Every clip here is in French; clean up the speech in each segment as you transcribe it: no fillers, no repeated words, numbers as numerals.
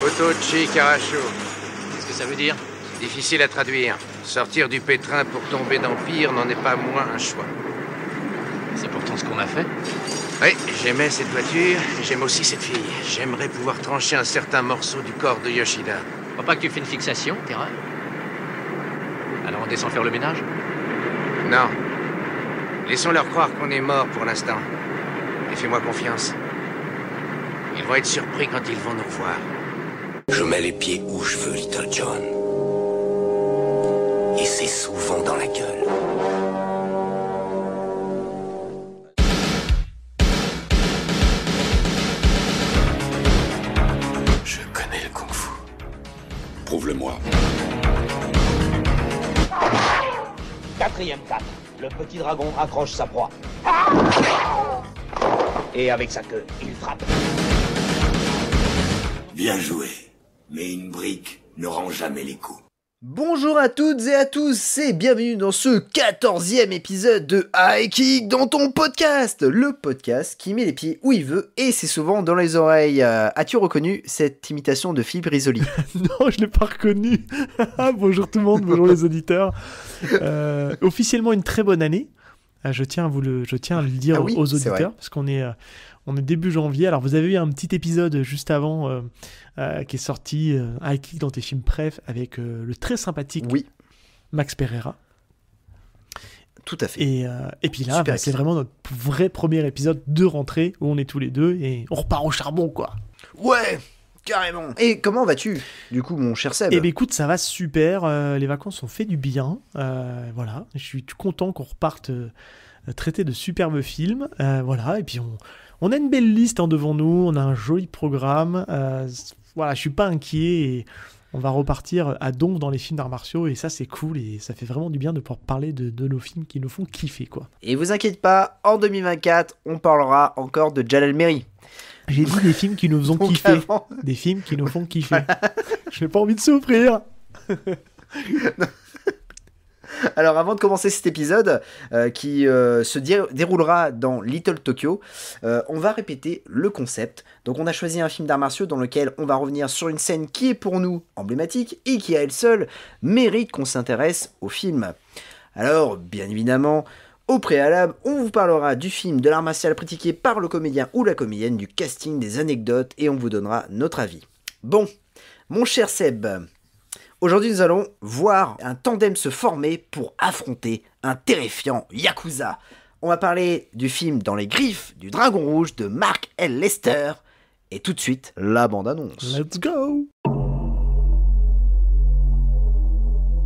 Otochi Karacho. Qu'est-ce que ça veut dire? Difficile à traduire. Sortir du pétrin pour tomber dans pire n'en est pas moins un choix. C'est pourtant ce qu'on a fait. Oui, j'aimais cette voiture, j'aime aussi cette fille. J'aimerais pouvoir trancher un certain morceau du corps de Yoshida. Faut pas que tu fais une fixation, Terra. Alors on descend faire le ménage? Non. Laissons-leur croire qu'on est mort pour l'instant. Et fais-moi confiance. Ils vont être surpris quand ils vont nous revoir. Je mets les pieds où je veux, Little John. Et c'est souvent dans la gueule. Je connais le kung-fu. Prouve-le-moi. 4e 4. Le petit dragon accroche sa proie. Et avec sa queue, il frappe. Bien joué. Mais une brique ne rend jamais les coups. Bonjour à toutes et à tous et bienvenue dans ce 14e épisode de High Kick dans ton podcast, le podcast qui met les pieds où il veut et c'est souvent dans les oreilles. As-tu reconnu cette imitation de Philippe Risoli? Non, je l'ai pas reconnu. Bonjour tout le monde, bonjour les auditeurs. Officiellement une très bonne année. Je tiens à le dire aux auditeurs parce qu'on est début janvier. Alors vous avez eu un petit épisode juste avant qui est sorti, High Kick dans tes films préf avec le très sympathique Max Pereira. Tout à fait. Et puis là, c'est vraiment notre vrai premier épisode de rentrée où on est tous les deux et on repart au charbon, quoi. Ouais, carrément. Et comment vas-tu, du coup, mon cher Seb? Eh bien, écoute, ça va super. Les vacances ont fait du bien. Voilà, je suis content qu'on reparte traiter de superbes films. Voilà, et puis on a une belle liste devant nous. On a un joli programme. Voilà, je suis pas inquiet et on va repartir à donf dans les films d'arts martiaux et ça c'est cool et ça fait vraiment du bien de pouvoir parler de nos films qui nous font kiffer, quoi. Et vous inquiétez pas, en 2024, on parlera encore de Jalal Merhi. J'ai dit des films qui nous font kiffer. Des films qui nous font kiffer. Je n'ai pas envie de souffrir. Alors avant de commencer cet épisode qui se déroulera dans Little Tokyo, on va répéter le concept. Donc on a choisi un film d'arts martiaux dans lequel on va revenir sur une scène qui est pour nous emblématique et qui à elle seule mérite qu'on s'intéresse au film. Alors bien évidemment, au préalable, on vous parlera du film, de l'art martial pratiqué par le comédien ou la comédienne, du casting, des anecdotes et on vous donnera notre avis. Bon, mon cher Seb, aujourd'hui, nous allons voir un tandem se former pour affronter un terrifiant Yakuza. On va parler du film Dans les griffes du Dragon Rouge de Mark L. Lester. Et tout de suite, la bande-annonce. Let's go!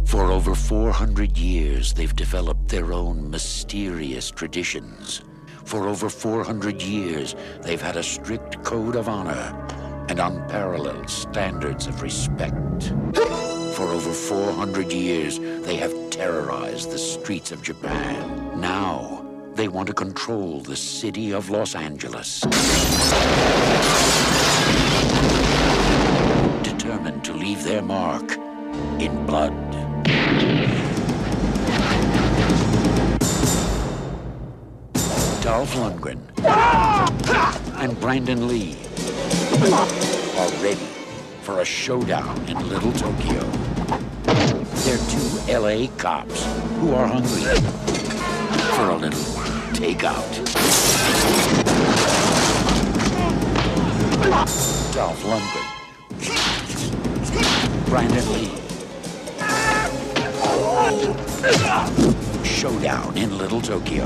For over 400 years, they've developed their own mysterious traditions. For over 400 years, they've had a strict code of honor and unparalleled standards of respect. For over 400 years, they have terrorized the streets of Japan. Now, they want to control the city of Los Angeles. Determined to leave their mark in blood. Dolph Lundgren and Brandon Lee are ready for a showdown in Little Tokyo. They're two LA cops who are hungry for a little takeout. Dolph Lundgren, Brandon Lee. Showdown in Little Tokyo.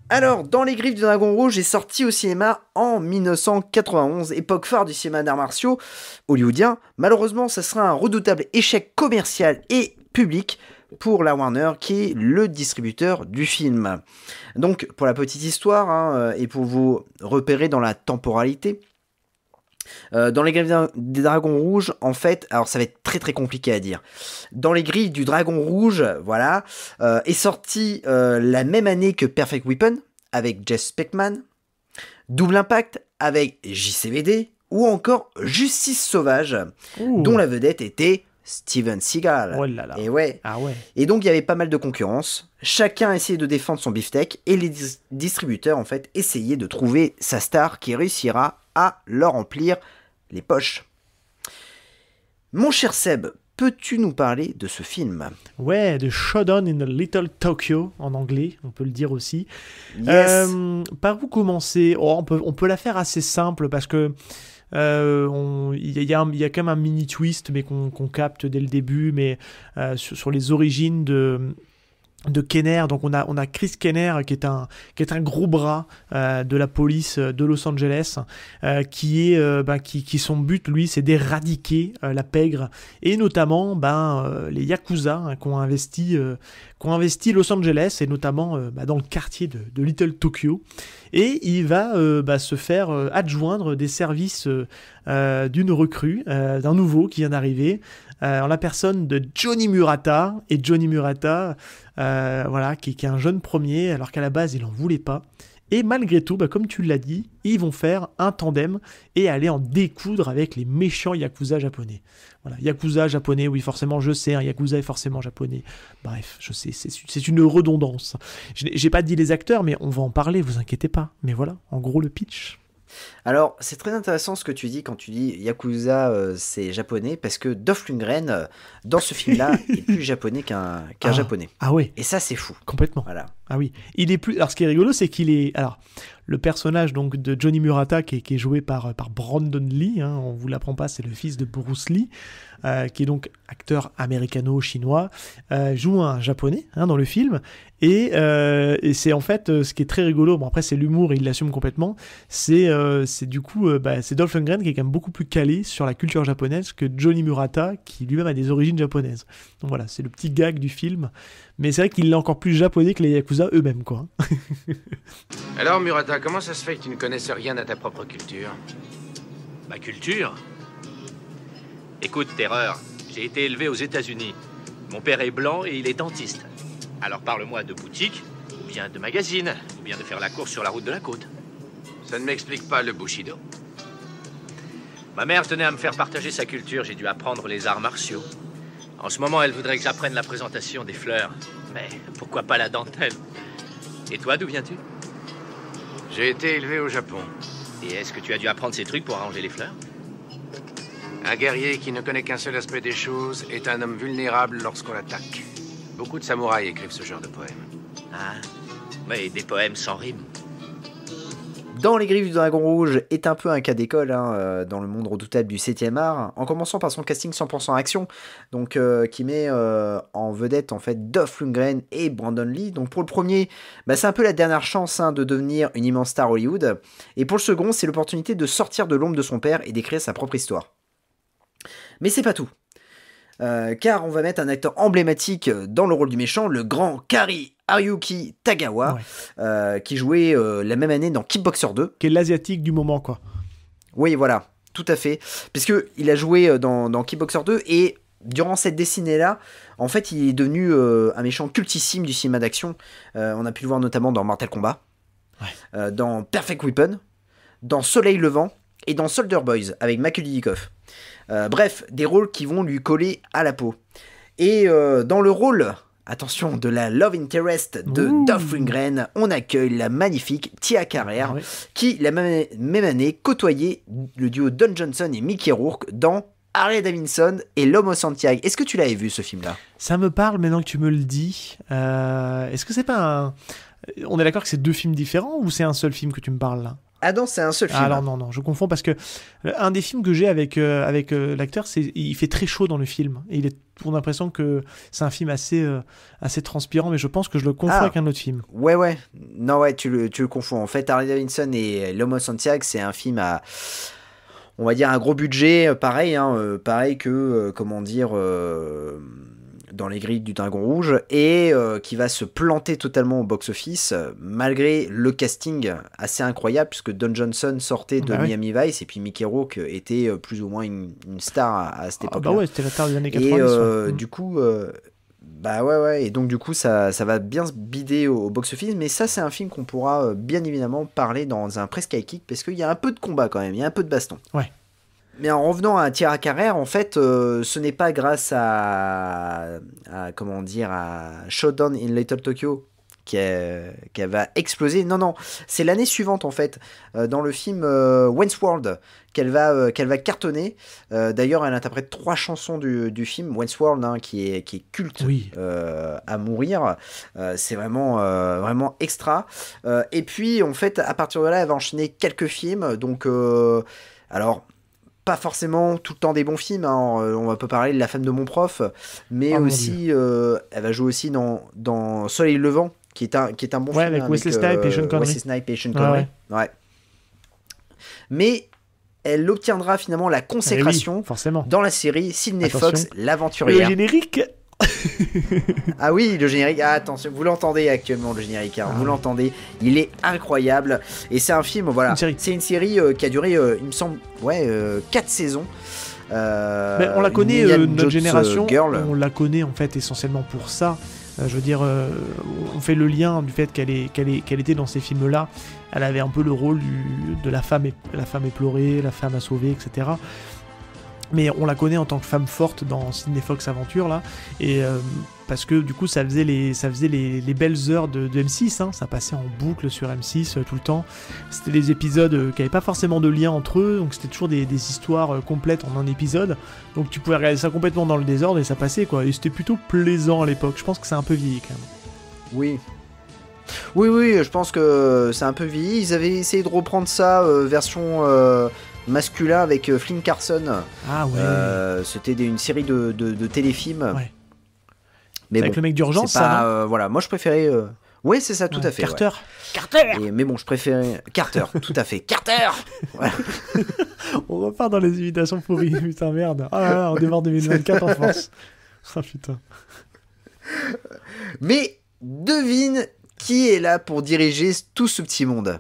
Alors, Dans les griffes du Dragon Rouge est sorti au cinéma en 1991, époque phare du cinéma d'arts martiaux hollywoodien. Malheureusement, ça sera un redoutable échec commercial et public pour la Warner, qui est le distributeur du film. Donc, pour la petite histoire, et pour vous repérer dans la temporalité, dans les griffes des dragons rouges, en fait, alors ça va être très très compliqué à dire. Dans les griffes du dragon rouge, voilà, est sorti la même année que Perfect Weapon avec Jess Speckman, Double Impact avec JCVD ou encore Justice Sauvage, dont la vedette était Steven Seagal. Oh là là. Et ouais. Ah ouais. Et donc il y avait pas mal de concurrence. Chacun essayait de défendre son beefsteak et les distributeurs en fait essayaient de trouver sa star qui réussira à leur remplir les poches. Mon cher Seb, peux-tu nous parler de ce film? Ouais, de Showdown in a Little Tokyo, en anglais, on peut le dire aussi. Yes. Par où commencer? On peut la faire assez simple parce que il y a quand même un mini twist mais qu'on capte dès le début, mais sur les origines de Kenner. Donc on a Chris Kenner qui est un gros bras de la police de Los Angeles, qui son but, lui, c'est d'éradiquer la pègre et notamment les Yakuza, hein, qui ont investi Los Angeles et notamment dans le quartier de Little Tokyo. Et il va se faire adjoindre des services d'une recrue, d'un nouveau qui vient d'arriver, en la personne de Johnny Murata. Et Johnny Murata, qui est un jeune premier, alors qu'à la base, il n'en voulait pas. Et malgré tout, comme tu l'as dit, ils vont faire un tandem et aller en découdre avec les méchants Yakuza japonais. Voilà, Yakuza japonais, oui, forcément, je sais, Yakuza est forcément japonais. Bref, je sais, c'est une redondance. J'ai pas dit les acteurs, mais on va en parler, vous inquiétez pas. Mais voilà, en gros, le pitch. Alors, c'est très intéressant ce que tu dis quand tu dis Yakuza, c'est japonais, parce que Dolph Lundgren, dans ce film-là, est plus japonais qu'un japonais. Ah ouais. Et ça, c'est fou. Complètement. Voilà. Ah oui. Il est plus. Alors, ce qui est rigolo, c'est qu'il est. Alors, le personnage donc de Johnny Murata, qui est joué par Brandon Lee, hein, on vous l'apprend pas, c'est le fils de Bruce Lee, qui est donc acteur américano-chinois, joue un japonais dans le film. Et c'est en fait ce qui est très rigolo. Bon, après, c'est l'humour, il l'assume complètement. C'est du coup, c'est Dolph Lundgren qui est quand même beaucoup plus calé sur la culture japonaise que Johnny Murata, qui lui-même a des origines japonaises. Donc voilà, c'est le petit gag du film. Mais c'est vrai qu'il est encore plus japonais que les Yakuza eux-mêmes, quoi. Alors, Murata, comment ça se fait que tu ne connaisses rien à ta propre culture? Ma culture? Écoute, Terreur, j'ai été élevé aux États-Unis. Mon père est blanc et il est dentiste. Alors parle-moi de boutique, ou bien de magazine, ou bien de faire la course sur la route de la côte. Ça ne m'explique pas le Bushido. Ma mère tenait à me faire partager sa culture, j'ai dû apprendre les arts martiaux. En ce moment, elle voudrait que j'apprenne la présentation des fleurs. Mais pourquoi pas la dentelle? Et toi, d'où viens-tu? J'ai été élevé au Japon. Et est-ce que tu as dû apprendre ces trucs pour arranger les fleurs? Un guerrier qui ne connaît qu'un seul aspect des choses est un homme vulnérable lorsqu'on l'attaque. Beaucoup de samouraïs écrivent ce genre de poèmes. Ah, mais des poèmes sans rime. Dans Les Griffes du Dragon Rouge est un peu un cas d'école dans le monde redoutable du 7e art, en commençant par son casting 100% action, donc qui met en vedette en fait Dolph Lundgren et Brandon Lee. Donc pour le premier, c'est un peu la dernière chance de devenir une immense star Hollywood, et pour le second, c'est l'opportunité de sortir de l'ombre de son père et d'écrire sa propre histoire. Mais c'est pas tout. Car on va mettre un acteur emblématique dans le rôle du méchant, le grand Kari Haruki Tagawa, qui jouait la même année dans Kickboxer 2. Qui est l'asiatique du moment, quoi. Oui, voilà, tout à fait. Puisqu'il a joué dans Kickboxer 2, et durant cette décennie-là, en fait, il est devenu un méchant cultissime du cinéma d'action. On a pu le voir notamment dans Mortal Kombat, dans Perfect Weapon, dans Soleil Levant, et dans Soldier Boys, avec Macaulay Culkin. Bref, des rôles qui vont lui coller à la peau. Et dans le rôle, attention, de la love interest de Dolph Lundgren, on accueille la magnifique Tia Carrere, qui, la même année, côtoyait le duo Don Johnson et Mickey Rourke dans Harley Davidson et L'Homme au Santiago. Est-ce que tu l'avais vu, ce film-là? Ça me parle maintenant que tu me le dis. Est-ce que c'est pas un... On est d'accord que c'est deux films différents, ou c'est un seul film que tu me parles, là? Ah non, c'est un seul film. Alors non, je confonds, parce que un des films que j'ai avec l'acteur, il fait très chaud dans le film. Et on a l'impression que c'est un film assez transpirant, mais je pense que je le confonds avec un autre film. Ouais. Non, ouais, tu le confonds. En fait, Harley Davidson et L'Homme au Santiago, c'est un film à, on va dire, un gros budget, pareil que, dans Les Griffes du Dragon Rouge, et qui va se planter totalement au box-office, malgré le casting assez incroyable, puisque Don Johnson sortait de Miami Vice, et puis Mickey Rourke était plus ou moins une star à cette époque-là. C'était la star des années 90. Et du coup... et donc du coup ça va bien se bider au box-office, mais ça c'est un film qu'on pourra bien évidemment parler dans un Press Kick, parce qu'il y a un peu de combat quand même, il y a un peu de baston. Ouais. Mais en revenant à Tira Carrère, en fait, ce n'est pas grâce à comment dire, à Showdown in Little Tokyo qu'elle va exploser. Non, c'est l'année suivante en fait, dans le film Wayne's World, qu'elle va cartonner. D'ailleurs, elle interprète 3 chansons du film Wayne's World, hein, qui est culte, Oui. à mourir. C'est vraiment extra. Et puis, en fait, à partir de là, elle va enchaîner quelques films. Donc, alors, pas forcément tout le temps des bons films, hein. On peut parler de La femme de mon prof, mais aussi, elle va jouer aussi dans Soleil Levant, qui est un bon film avec Wesley Snipes et Sean Connery. Wesley Snipes et Sean Connery. Ouais. Mais elle obtiendra finalement la consécration forcément. dans la série Sidney Attention. Fox, l'aventurière. Le générique. Ah oui, le générique. Ah, attention, vous l'entendez actuellement, le générique. Hein, vous l'entendez. Il est incroyable. Et c'est un film, voilà. C'est une série qui a duré, il me semble, 4 saisons. Mais on la connaît, notre génération. On la connaît en fait essentiellement pour ça. Je veux dire, on fait le lien du fait qu'elle était dans ces films-là. Elle avait un peu le rôle de la femme éplorée, la femme à sauver, etc. Mais on la connaît en tant que femme forte dans Sidney Fox Aventure là, et parce que du coup ça faisait les belles heures de M6, hein, ça passait en boucle sur M6 tout le temps. C'était des épisodes qui n'avaient pas forcément de lien entre eux, donc c'était toujours des histoires complètes en un épisode. Donc tu pouvais regarder ça complètement dans le désordre et ça passait quoi. Et c'était plutôt plaisant à l'époque. Je pense que c'est un peu vieilli quand même. Oui, je pense que c'est un peu vieilli. Ils avaient essayé de reprendre ça version masculin avec Flynn Carson. Ah ouais. C'était une série de téléfilms. Ouais. Mais avec le mec d'urgence, c'est pas, ça, voilà, moi je préférais. Oui, c'est ça, tout à fait. Carter. Ouais. Carter. Mais bon, je préférais Carter, tout à fait. Carter. Ouais. On repart dans les imitations pourries. Putain, merde. Ah là là, on démarre 2024 en force. Ah putain. Mais devine qui est là pour diriger tout ce petit monde.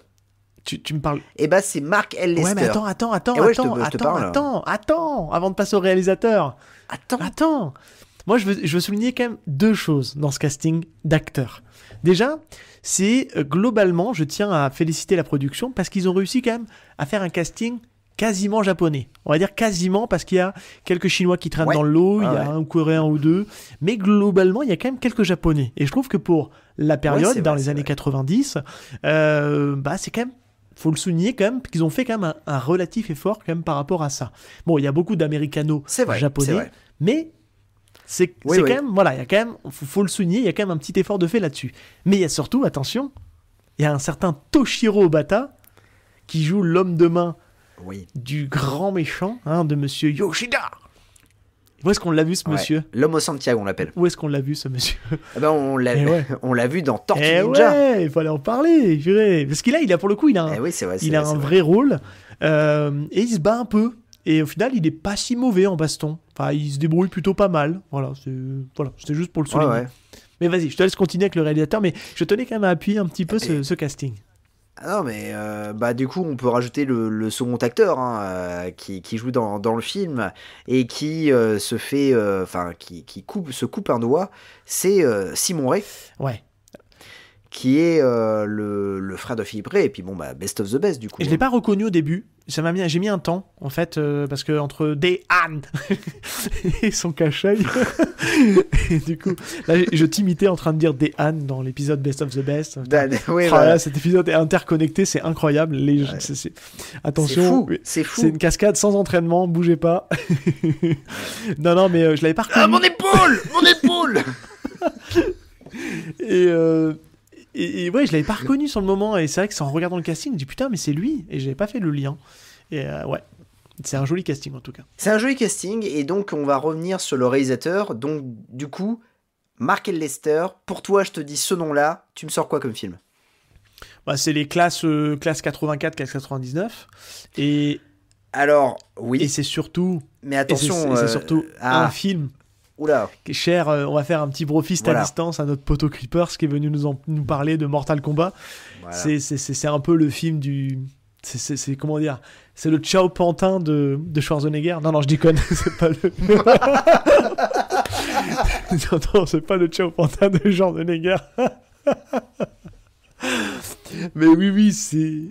Tu me parles. Eh ben, c'est Mark L. Lester. Ouais, mais attends, avant de passer au réalisateur. Attends. Moi, je veux souligner quand même 2 choses dans ce casting d'acteurs. Déjà, c'est globalement, je tiens à féliciter la production parce qu'ils ont réussi quand même à faire un casting quasiment japonais. On va dire quasiment parce qu'il y a quelques Chinois qui traînent dans le lot, il y a un Coréen ou 2, mais globalement, il y a quand même quelques Japonais. Et je trouve que pour la période, dans les années 90, c'est quand même, faut le souligner quand même, qu'ils ont fait quand même un relatif effort quand même par rapport à ça. Bon, il y a beaucoup d'américanos japonais, mais c'est quand même, voilà, il y a quand même, faut le souligner, il y a quand même un petit effort de fait là-dessus. Mais il y a surtout, attention, il y a un certain Toshiro Obata qui joue l'homme de main du grand méchant, de monsieur Yoshida. Où est-ce qu'on l'a vu ce monsieur ? L'homme au Santiago, on l'appelle. Où est-ce qu'on l'a vu ce monsieur ? On l'a vu dans Tortue Ninja. Ouais, il fallait en parler, purée. Parce qu'il a pour le coup, il a un vrai rôle. Et il se bat un peu. Et au final, il est pas si mauvais en baston. Enfin, il se débrouille plutôt pas mal. Voilà, c'était juste pour le souligner. Ouais. Mais vas-y, je te laisse continuer avec le réalisateur, mais je tenais quand même à appuyer un petit peu ce casting. Ah non, mais du coup, on peut rajouter le second acteur qui joue dans le film et qui se fait, se coupe un doigt. C'est Simon Ray. Ouais. Qui est le frère de Philippe Ray, et puis best of the best du coup. Je l'ai pas reconnu au début, j'ai mis un temps en fait, parce que entre Dehan et son cache-œil, et du coup là je t'imitais en train de dire Dehan dans l'épisode Best of the Best. Là, cet épisode est interconnecté, c'est incroyable. Attention, c'est fou. C'est une cascade sans entraînement, bougez pas. non mais je l'avais pas reconnu. Ah, mon épaule. Et ouais, je l'avais pas reconnu sur le moment, et c'est vrai que c'est en regardant le casting, je dis putain, mais c'est lui, et j'avais pas fait le lien. Et c'est un joli casting en tout cas. C'est un joli casting, et donc on va revenir sur le réalisateur. Donc du coup, Mark L. Lester, pour toi, je te dis ce nom-là, tu me sors quoi comme film ? C'est les classes 84, classe 99, et alors oui. Et c'est surtout. Mais attention, c'est surtout un film. Oula. Cher, on va faire un petit brofist à distance à notre poteau Creepers qui est venu nous parler de Mortal Kombat. Voilà. C'est un peu le film du... C'est comment dire ? C'est le Ciao Pantin de Schwarzenegger. Non, je déconne. C'est pas le... non, c'est pas le Ciao Pantin de Schwarzenegger. Mais oui, c'est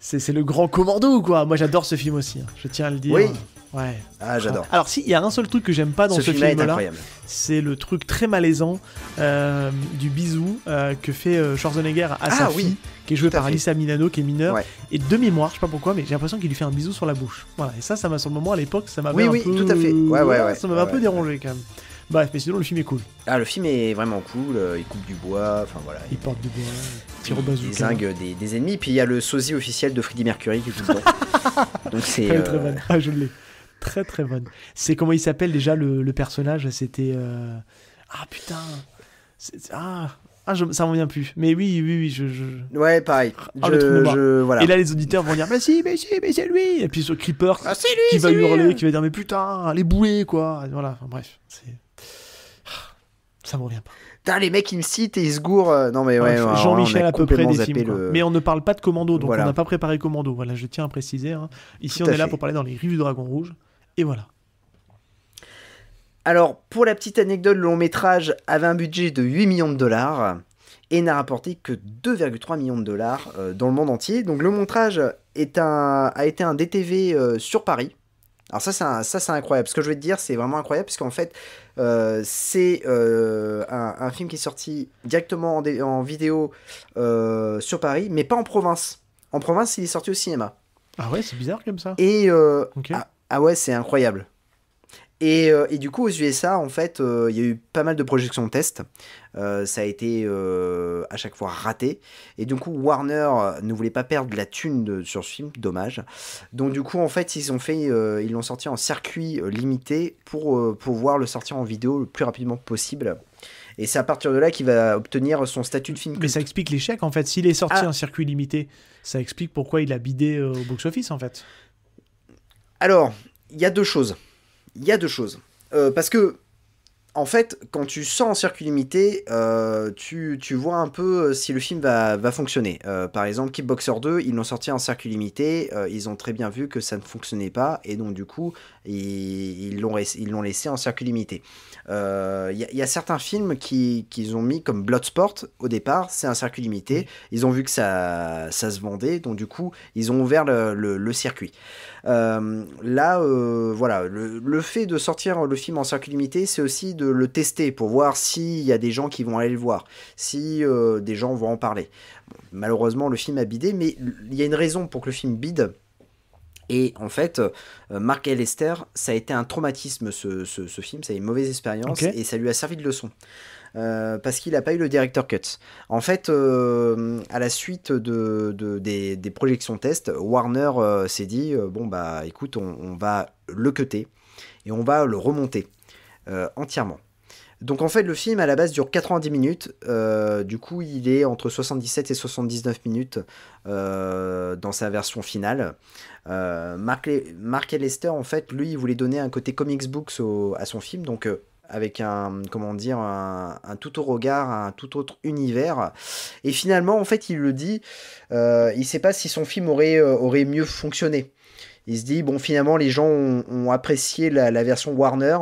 c'est le grand commando, quoi. Moi, j'adore ce film aussi, hein. Je tiens à le dire. Oui. Ouais. Ah, j'adore. Alors, si, il y a un seul truc que j'aime pas dans ce film-là est film-là, incroyable. c'est le truc très malaisant du bisou que fait Schwarzenegger à sa fille, qui est jouée Tout à par fait. Alyssa Milano, qui est mineure. Ouais. Et de mémoire, je sais pas pourquoi, mais j'ai l'impression qu'il lui fait un bisou sur la bouche. Voilà. Et ça m'a sur le moment à l'époque, ça m'avait Oui, un peu. tout à fait. Ouais. Ça m'avait un peu dérangé quand même. Bref, mais sinon le film est cool. Ah, le film est vraiment cool. Il coupe du bois. Enfin voilà. Il porte du bois, il tire au Il bazooka. dézingue des ennemis. Puis il y a le sosie officiel de Freddie Mercury qui joue dedans. Donc c'est. Elle est très bonne. Ah, je l'ai. Très très bonne. C'est comment il s'appelle déjà le personnage? C'était. Ah putain. Ça m'en vient plus. Mais oui, Ouais, pareil. Ah, le trou de mémoire. Voilà. Et là, les auditeurs vont dire mais c'est lui. Et puis ce Creeper c'est lui, qui va c'est lui. hurler, qui va dire mais putain, les bouées quoi. Voilà. Enfin, bref, ça me revient pas. Putain, les mecs ils me citent et ils se gourent. Non mais ouais. Jean-Michel on a à peu près complètement des zappé films. Quoi. le- Mais on ne parle pas de Commando, donc Voilà. on n'a pas préparé Commando. Voilà, je tiens à préciser. Hein. Ici, Tout on à est là fait. pour parler dans les Rives du Dragon Rouge. Et voilà. Alors, pour la petite anecdote, le long métrage avait un budget de 8 millions de dollars et n'a rapporté que 2,3 millions de dollars dans le monde entier. Donc le montage a été un DTV sur Paris. Alors ça c'est incroyable. Ce que je vais te dire, c'est vraiment incroyable, puisqu'en fait, c'est un film qui est sorti directement en vidéo sur Paris, mais pas en province. En province, il est sorti au cinéma. Ah ouais, c'est bizarre comme ça. Et Ok. ah ouais, c'est incroyable. Et du coup, aux USA, en fait, il y a eu pas mal de projections de tests. Ça a été à chaque fois raté. Et du coup, Warner ne voulait pas perdre la thune sur ce film, dommage. Donc du coup, en fait, ils l'ont sorti en circuit limité pour pouvoir le sortir en vidéo le plus rapidement possible. Et c'est à partir de là qu'il va obtenir son statut de film Mais culte. ça explique l'échec en fait. S'il est sorti Ah. en circuit limité, ça explique pourquoi il a bidé au box-office en fait. Alors, il y a deux choses. Parce que, en fait, quand tu sors en circuit limité, tu vois un peu si le film va fonctionner. Par exemple, Kickboxer 2, ils l'ont sorti en circuit limité, ils ont très bien vu que ça ne fonctionnait pas, et donc du coup, ils l'ont laissé en circuit limité. Il y a certains films qu'ils ont mis comme Bloodsport, au départ, c'est un circuit limité, ils ont vu que ça se vendait, donc du coup, ils ont ouvert le circuit. Là, voilà, le fait de sortir le film en circuit limité, c'est aussi de le tester pour voir s'il y a des gens qui vont aller le voir, si des gens vont en parler. Bon, malheureusement, le film a bidé, mais il y a une raison pour que le film bide. Et en fait, Mark et Lester, ça a été un traumatisme ce film, ça a été une mauvaise expérience, Ok. et ça lui a servi de leçon. Parce qu'il n'a pas eu le director cut. En fait, à la suite des projections test, Warner s'est dit bon bah écoute, on va le cutter et on va le remonter entièrement. Donc en fait, le film à la base dure 90 minutes. Du coup, il est entre 77 et 79 minutes dans sa version finale. Mark et Lester, en fait, lui, il voulait donner un côté comics books à son film, donc avec un tout autre regard, un tout autre univers. Et finalement, en fait, il le dit, il sait pas si son film aurait mieux fonctionné. Il se dit, bon, finalement, les gens ont apprécié la version Warner,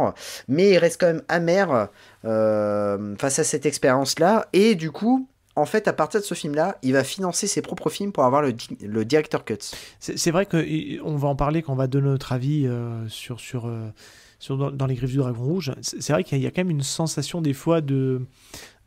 mais il reste quand même amer face à cette expérience-là. Et du coup, en fait, à partir de ce film-là, il va financer ses propres films pour avoir le director cut. C'est vrai qu'on va en parler quand on va donner notre avis dans les Griffes du Dragon Rouge. C'est vrai qu'il y a quand même une sensation des fois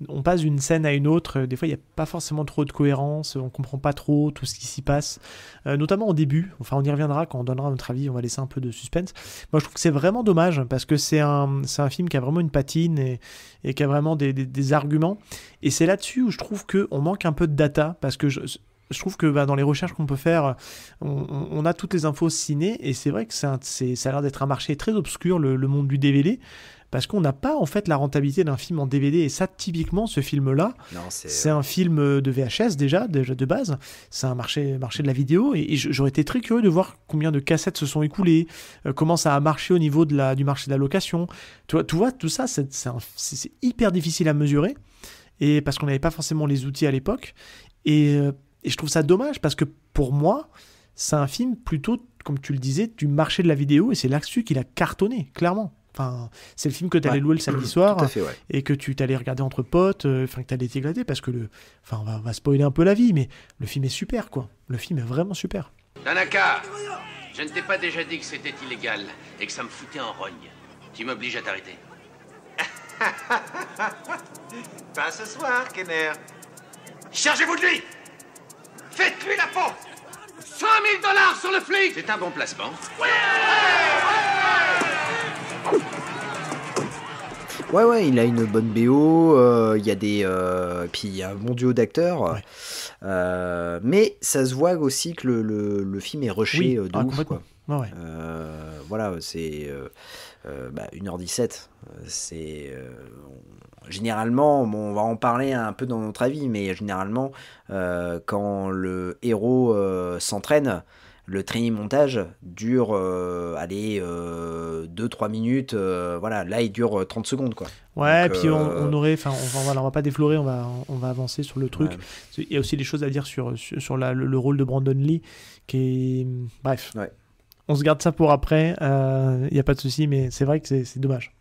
on passe d'une scène à une autre, des fois il n'y a pas forcément trop de cohérence, on comprend pas trop tout ce qui s'y passe, notamment au début, enfin on y reviendra quand on donnera notre avis, on va laisser un peu de suspense. Moi je trouve que c'est vraiment dommage, parce que c'est un film qui a vraiment une patine et qui a vraiment des arguments, et c'est là-dessus où je trouve qu'on manque un peu de data, parce que je trouve que dans les recherches qu'on peut faire, on a toutes les infos ciné, et c'est vrai que ça a l'air d'être un marché très obscur, le monde du DVD, parce qu'on n'a pas en fait la rentabilité d'un film en DVD, et ça typiquement ce film-là, c'est un film de VHS déjà de base, c'est un marché de la vidéo, et j'aurais été très curieux de voir combien de cassettes se sont écoulées, comment ça a marché au niveau du marché de la location. Tu vois, tout ça c'est hyper difficile à mesurer, et parce qu'on n'avait pas forcément les outils à l'époque, et je trouve ça dommage, parce que pour moi, c'est un film plutôt, comme tu le disais, du marché de la vidéo, et c'est là-dessus qu'il a cartonné, clairement. Enfin, c'est le film que tu allais louer le samedi soir Tout à fait, ouais. et que tu t'allais regarder entre potes, que tu allais t'éclater parce que on va spoiler un peu la vie, mais le film est super, quoi. Le film est vraiment super. Tanaka, je ne t'ai pas déjà dit que c'était illégal et que ça me foutait en rogne. Tu m'obliges à t'arrêter. Pas ce soir, Kenner. Chargez-vous de lui. Faites-lui la peau. 100 000 $ sur le flic. C'est un bon placement. Ouais, il a une bonne BO, il y a des... puis il y a un bon duo d'acteurs, Ouais. mais ça se voit aussi que le film est rushé de ouf, complètement. quoi. Ouais. Voilà, c'est 1h17, c'est... généralement, bon, on va en parler un peu dans notre avis, mais généralement, quand le héros s'entraîne, le training montage dure 2-3 minutes, voilà, là il dure 30 secondes, quoi. Ouais, Donc, puis on aurait, on va pas déflorer, on va avancer sur le truc. Ouais. Il y a aussi des choses à dire sur le rôle de Brandon Lee, qui est... Bref, Ouais. on se garde ça pour après, il n'y a pas de souci, mais c'est vrai que c'est dommage.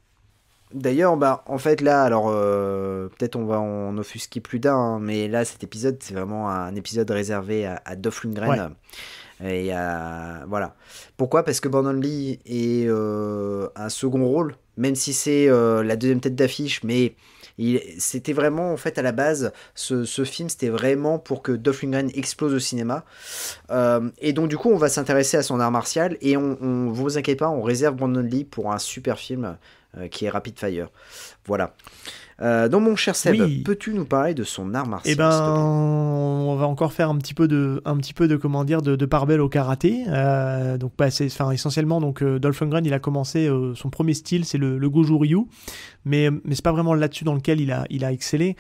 D'ailleurs, en fait, là, alors, peut-être on va en offusquer plus d'un, hein, mais là, cet épisode, c'est vraiment un épisode réservé à Dolph Lundgren. Ouais. Et voilà. Pourquoi ? Parce que Brandon Lee est un second rôle, même si c'est la deuxième tête d'affiche, mais c'était vraiment, en fait, à la base, ce film, c'était vraiment pour que Dolph Lundgren explose au cinéma. Et donc, du coup, on va s'intéresser à son art martial, et vous inquiétez pas, on réserve Brandon Lee pour un super film qui est Rapid Fire. Voilà. Donc, mon cher Seb, Oui. peux-tu nous parler de son art martial, Eh ben, s'il te plaît ? on va encore faire un petit peu de comment dire, de part-belle au karaté. Donc, essentiellement, Dolph Lundgren, il a commencé son premier style, c'est le Goju Ryu, mais c'est pas vraiment là-dessus dans lequel il a excellé.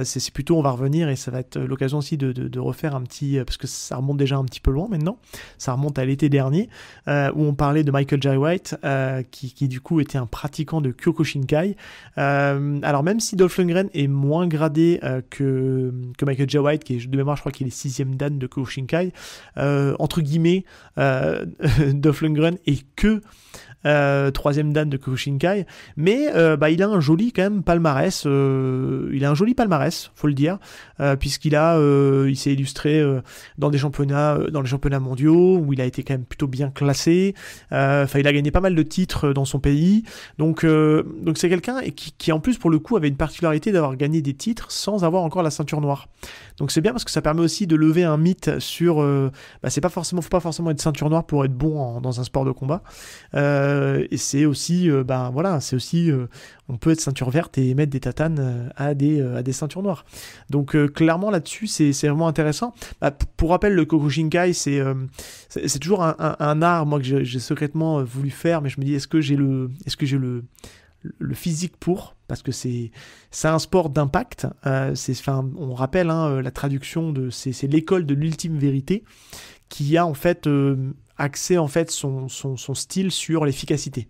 C'est plutôt, on va revenir et ça va être l'occasion aussi de refaire un petit, parce que ça remonte déjà un petit peu loin maintenant. Ça remonte à l'été dernier, où on parlait de Michael Jai White, qui du coup était un pratiquant de Kyokushinkai. Alors même si Dolph Lundgren est moins gradé que Michael Jai White, qui est de mémoire, je crois qu'il est 6e dan de Kyokushinkai, entre guillemets, Dolph Lundgren est que 3e dan de Kyokushinkai, mais il a un joli quand même palmarès, faut le dire, puisqu'il il s'est illustré dans les championnats mondiaux où il a été quand même plutôt bien classé. Il a gagné pas mal de titres dans son pays, donc c'est quelqu'un qui en plus pour le coup avait une particularité d'avoir gagné des titres sans avoir encore la ceinture noire. Donc c'est bien parce que ça permet aussi de lever un mythe sur faut pas forcément être ceinture noire pour être bon dans un sport de combat. Et c'est aussi on peut être ceinture verte et mettre des tatanes à des ceintures noires. Donc clairement là-dessus c'est vraiment intéressant. Pour rappel, le Kyokushinkai c'est toujours un art moi que j'ai secrètement voulu faire, mais je me dis est-ce que j'ai le physique pour, parce que c'est un sport d'impact. On rappelle la traduction c'est l'école de l'ultime vérité qui a en fait axé en fait son style sur l'efficacité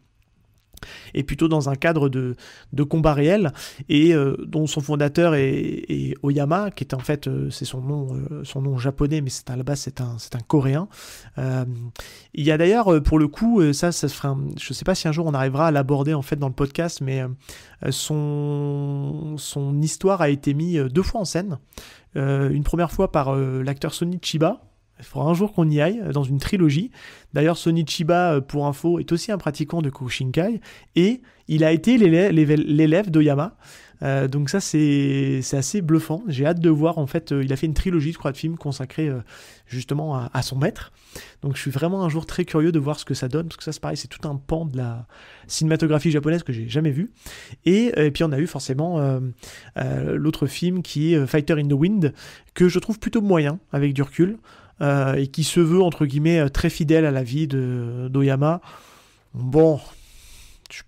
et plutôt dans un cadre de combat réel, et dont son fondateur est Oyama, qui est en fait c'est son nom japonais, mais à la base c'est un coréen. Il y a d'ailleurs pour le coup ça se fera je sais pas si un jour on arrivera à l'aborder en fait dans le podcast, mais son histoire a été mise 2 fois en scène, une première fois par l'acteur Sonny Chiba. Il faudra un jour qu'on y aille, dans une trilogie. D'ailleurs, Sonny Chiba, pour info, est aussi un pratiquant de Kyokushinkai, et il a été l'élève d'Oyama. Donc ça, c'est assez bluffant. J'ai hâte de voir, en fait, il a fait une trilogie, je crois, de films consacrés justement à son maître. Donc je suis vraiment un jour très curieux de voir ce que ça donne, parce que ça, c'est pareil, c'est tout un pan de la cinématographie japonaise que j'ai jamais vu. Et puis on a eu forcément l'autre film qui est Fighter in the Wind, que je trouve plutôt moyen, avec du recul. Et qui se veut entre guillemets très fidèle à la vie d'Oyama. Bon, je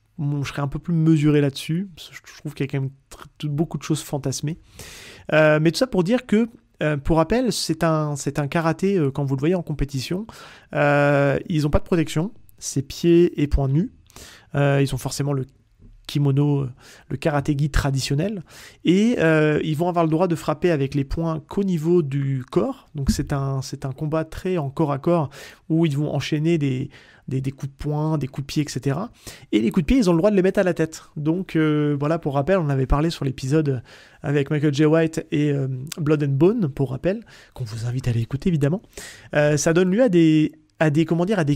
serais un peu plus mesuré là-dessus. Je trouve qu'il y a quand même beaucoup de choses fantasmées. Mais tout ça pour dire que, pour rappel, c'est un karaté, quand vous le voyez en compétition, ils n'ont pas de protection, c'est pieds et poings nus. Ils ont forcément le kimono, le karaté-gi traditionnel. Et ils vont avoir le droit de frapper avec les poings qu'au niveau du corps. Donc c'est un combat très en corps à corps où ils vont enchaîner des coups de poing, des coups de pied, etc. Et les coups de pied, ils ont le droit de les mettre à la tête. Donc voilà, pour rappel, on avait parlé sur l'épisode avec Michael J. White et Blood and Bone, pour rappel, qu'on vous invite à aller écouter évidemment. Ça donne lieu à des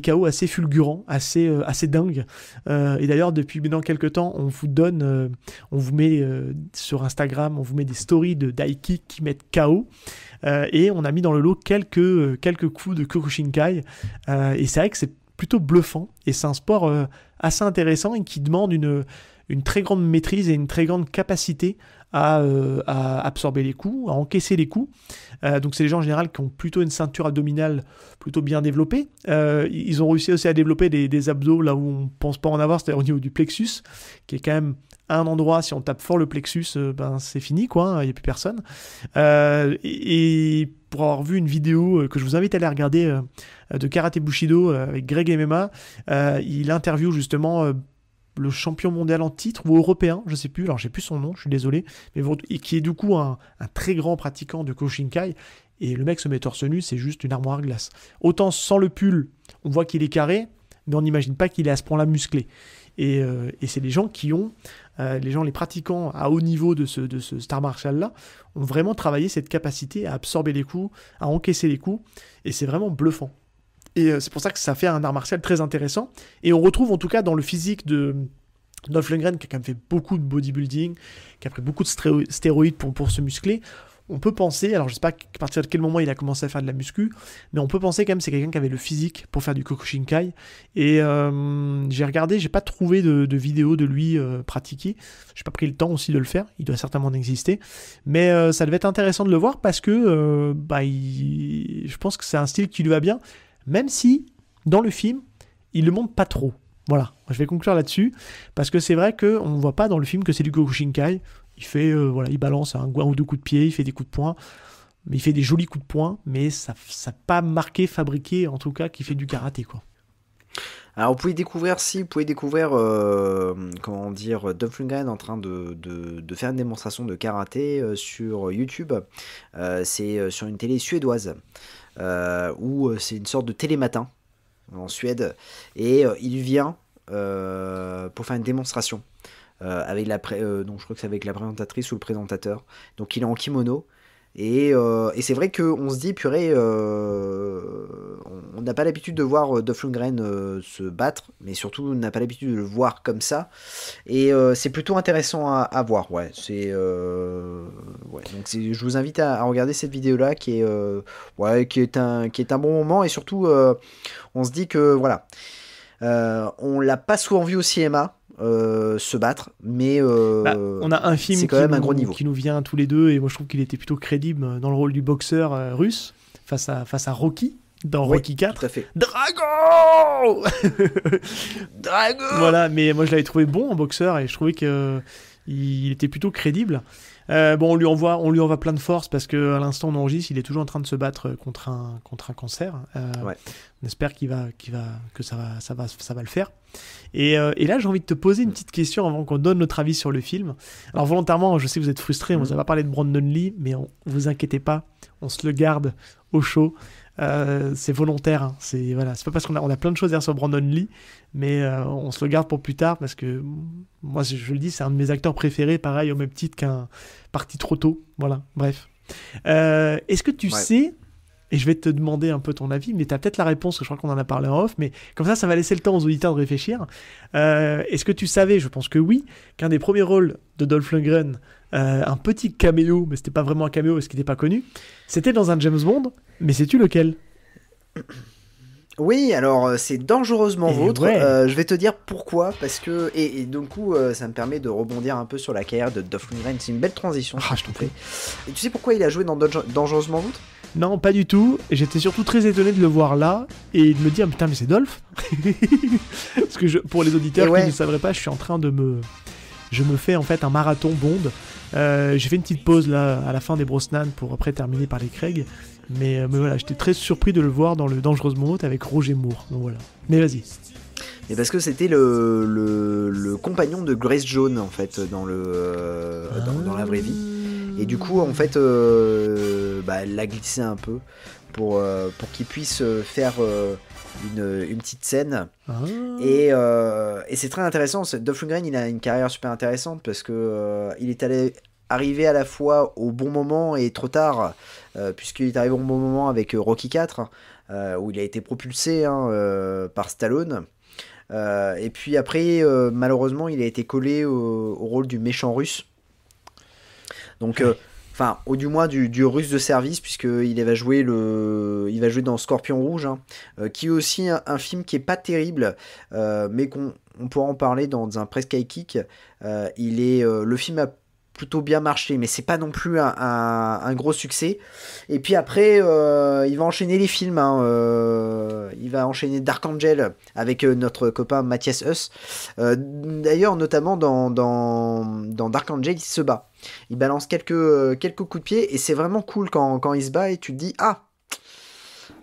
KO assez fulgurants, assez dingues. Et d'ailleurs, depuis maintenant quelques temps, on vous met sur Instagram, on vous met des stories de Daiki qui mettent KO. Et on a mis dans le lot quelques coups de Kyokushinkai. Et c'est vrai que c'est plutôt bluffant. Et c'est un sport assez intéressant et qui demande une très grande maîtrise et une très grande capacité à absorber les coups, à encaisser les coups. Donc c'est des gens en général qui ont plutôt une ceinture abdominale plutôt bien développée. Ils ont réussi aussi à développer des abdos là où on ne pense pas en avoir, c'est-à-dire au niveau du plexus, qui est quand même un endroit, si on tape fort le plexus, c'est fini, quoi, il n'y a plus personne. Et pour avoir vu une vidéo que je vous invite à aller regarder de Karate Bushido avec Greg MMA, il interviewe justement le champion mondial en titre ou européen, je sais plus, alors j'ai plus son nom, je suis désolé, mais qui est du coup un très grand pratiquant de Kyokushinkai, et le mec se met torse nu, c'est juste une armoire à glace. Autant sans le pull, on voit qu'il est carré, mais on n'imagine pas qu'il est à ce point-là musclé. Et c'est des gens qui ont, les pratiquants à haut niveau de ce star martial-là, ont vraiment travaillé cette capacité à absorber les coups, à encaisser les coups, et c'est vraiment bluffant. Et c'est pour ça que ça fait un art martial très intéressant. Et on retrouve en tout cas dans le physique de Dolph Lundgren, qui a quand même fait beaucoup de bodybuilding, qui a pris beaucoup de stéroïdes pour se muscler. On peut penser, alors je sais pas à partir de quel moment il a commencé à faire de la muscu, mais on peut penser quand même que c'est quelqu'un qui avait le physique pour faire du Kyokushinkai. Et j'ai regardé, j'ai pas trouvé de vidéo de lui pratiquer. J'ai pas pris le temps aussi de le faire, il doit certainement en exister. Mais ça devait être intéressant de le voir parce que je pense que c'est un style qui lui va bien. Même si, dans le film, il le montre pas trop. Voilà, je vais conclure là-dessus, parce que c'est vrai qu'on ne voit pas dans le film que c'est du Kyokushinkai. Il fait, il balance un ou deux coups de pied, il fait des coups de poing, mais il fait des jolis coups de poing, mais ça n'a pas marqué, fabriqué, en tout cas, qu'il fait du karaté, quoi. Alors vous pouvez découvrir Dolph Lundgren en train de faire une démonstration de karaté sur YouTube. C'est sur une télé suédoise. Où c'est une sorte de télématin en Suède, et il vient pour faire une démonstration avec donc je crois que c'est avec la présentatrice ou le présentateur, donc il est en kimono, et c'est vrai qu'on se dit purée, on n'a pas l'habitude de voir Dolph Lundgren se battre, mais surtout on n'a pas l'habitude de le voir comme ça, et c'est plutôt intéressant à voir. Donc je vous invite à regarder cette vidéo là qui est un bon moment, et surtout on se dit que voilà, on l'a pas souvent vu au cinéma se battre, mais on a un film c'est quand même un gros niveau qui nous vient tous les deux, et moi je trouve qu'il était plutôt crédible dans le rôle du boxeur russe face à Rocky dans Rocky 4. Tout à fait. Drago Drago. Voilà, mais moi je l'avais trouvé bon en boxeur et je trouvais que il était plutôt crédible. On lui envoie plein de force parce que à l'instant on enregistre, il est toujours en train de se battre contre un cancer. On espère que ça va le faire. Et là, j'ai envie de te poser une petite question avant qu'on donne notre avis sur le film. Alors volontairement, je sais que vous êtes frustrés, on vous a pas parlé de Brandon Lee, mais vous inquiétez pas, on se le garde au chaud. C'est volontaire, hein. C'est pas parce qu'on a plein de choses à dire sur Brandon Lee, mais on se le garde pour plus tard parce que moi je le dis, c'est un de mes acteurs préférés, pareil au même titre qu'un Parti trop tôt. Voilà, bref. Est-ce que tu sais, et je vais te demander un peu ton avis, mais tu as peut-être la réponse, je crois qu'on en a parlé en off, mais comme ça va laisser le temps aux auditeurs de réfléchir. Est-ce que tu savais, je pense que oui, qu'un des premiers rôles de Dolph Lundgren, un petit caméo, mais c'était pas vraiment un caméo parce qu'il n'était pas connu, c'était dans un James Bond, mais sais-tu lequel ? Oui, alors c'est dangereusement vôtre. Ouais. Je vais te dire pourquoi, parce que et du coup ça me permet de rebondir un peu sur la carrière de Dolph Lundgren. C'est une belle transition. Je t'en prie. Et tu sais pourquoi il a joué dans Dangereusement vôtre ? Non, pas du tout. Et j'étais surtout très étonné de le voir là et de me dire putain mais c'est Dolph. Parce que pour les auditeurs qui ne savraient pas, je me fais en fait un marathon Bond. J'ai fait une petite pause là à la fin des Brosnan pour après terminer par les Craig. Mais voilà, j'étais très surpris de le voir dans le Dangereusement Vôtre avec Roger Moore. Donc voilà. Mais vas-y. Et parce que c'était le compagnon de Grace Jones, en fait, dans la vraie vie. Et du coup, en fait, elle l'a glissé un peu pour qu'il puisse faire une petite scène. Et c'est très intéressant. Dolph Lundgren, il a une carrière super intéressante parce que il est arrivé à la fois au bon moment et trop tard, puisqu'il est arrivé au bon moment avec Rocky IV, où il a été propulsé par Stallone. Et puis après, malheureusement, il a été collé au rôle du méchant russe. Donc, ou du moins du russe de service, puisqu'il va jouer dans Scorpion Rouge, qui est aussi un film qui est pas terrible, mais on pourra en parler dans un Press Kick. Le film a plutôt bien marché, mais c'est pas non plus un gros succès. Et puis après, il va enchaîner les films. Il va enchaîner Dark Angel avec notre copain Matthias Huss. D'ailleurs, notamment dans Dark Angel, il se bat. Il balance quelques coups de pied et c'est vraiment cool quand il se bat et tu te dis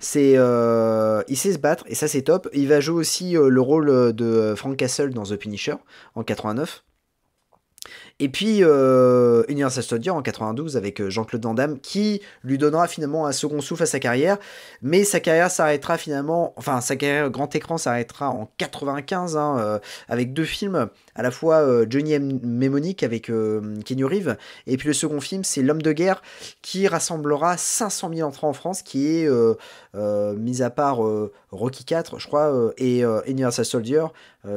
il sait se battre et ça c'est top. Il va jouer aussi le rôle de Frank Castle dans The Punisher en 89. Et puis Universal Soldier en 92 avec Jean-Claude Van Damme qui lui donnera finalement un second souffle à sa carrière, mais sa carrière s'arrêtera finalement, sa carrière grand écran s'arrêtera en 95 avec 2 films, à la fois Johnny Mnemonic avec Keanu Reeves, et puis le second film c'est L'Homme de guerre qui rassemblera 500 000 entrées en France, qui est mis à part Rocky IV je crois et Universal Soldier,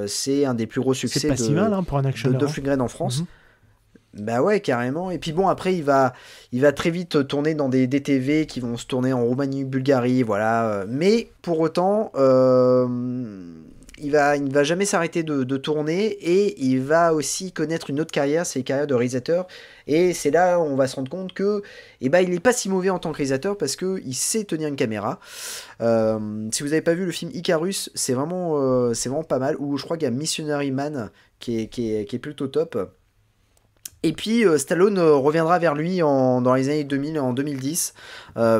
c'est un des plus gros succès si mal, pour un de Dolph Lundgren en France. Bah ouais, carrément. Et puis bon, après, il va très vite tourner dans des DTV qui vont se tourner en Roumanie, Bulgarie, voilà. Mais pour autant, il va jamais s'arrêter de tourner et il va aussi connaître une autre carrière, c'est la carrière de réalisateur. Et c'est là où on va se rendre compte que, il est pas si mauvais en tant que réalisateur parce que il sait tenir une caméra. Si vous avez pas vu le film Icarus, c'est vraiment pas mal. Ou je crois qu'il y a Missionary Man qui est plutôt top. Et puis Stallone reviendra vers lui dans les années 2000, en 2010,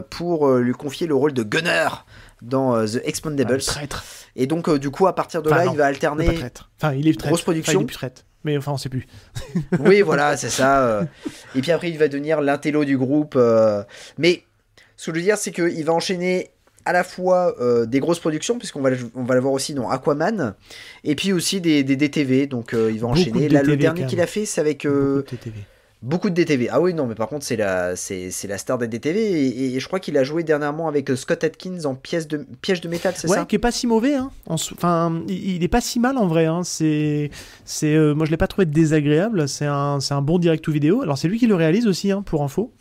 pour lui confier le rôle de Gunner dans The Expendables. Traître. Et donc du coup à partir de là, il va alterner il est traître. Grosse production. Il est plus traître. Mais on sait plus. Oui, voilà, c'est ça. Et puis après, il va devenir l'intello du groupe. Mais ce que je veux dire, c'est qu'il va enchaîner à la fois des grosses productions, puisqu'on va le voir aussi dans Aquaman, et puis aussi des DTV, donc il va enchaîner. Là, le dernier qu'il a fait, c'est avec beaucoup de DTV. Ah oui, non, mais par contre, c'est la star des DTV, et je crois qu'il a joué dernièrement avec Scott Adkins en Piège de métal, c'est ça ? Ouais, qui est pas si mauvais, il est pas si mal en vrai, moi je l'ai pas trouvé désagréable, c'est un bon direct-to-vidéo, alors c'est lui qui le réalise aussi, pour info.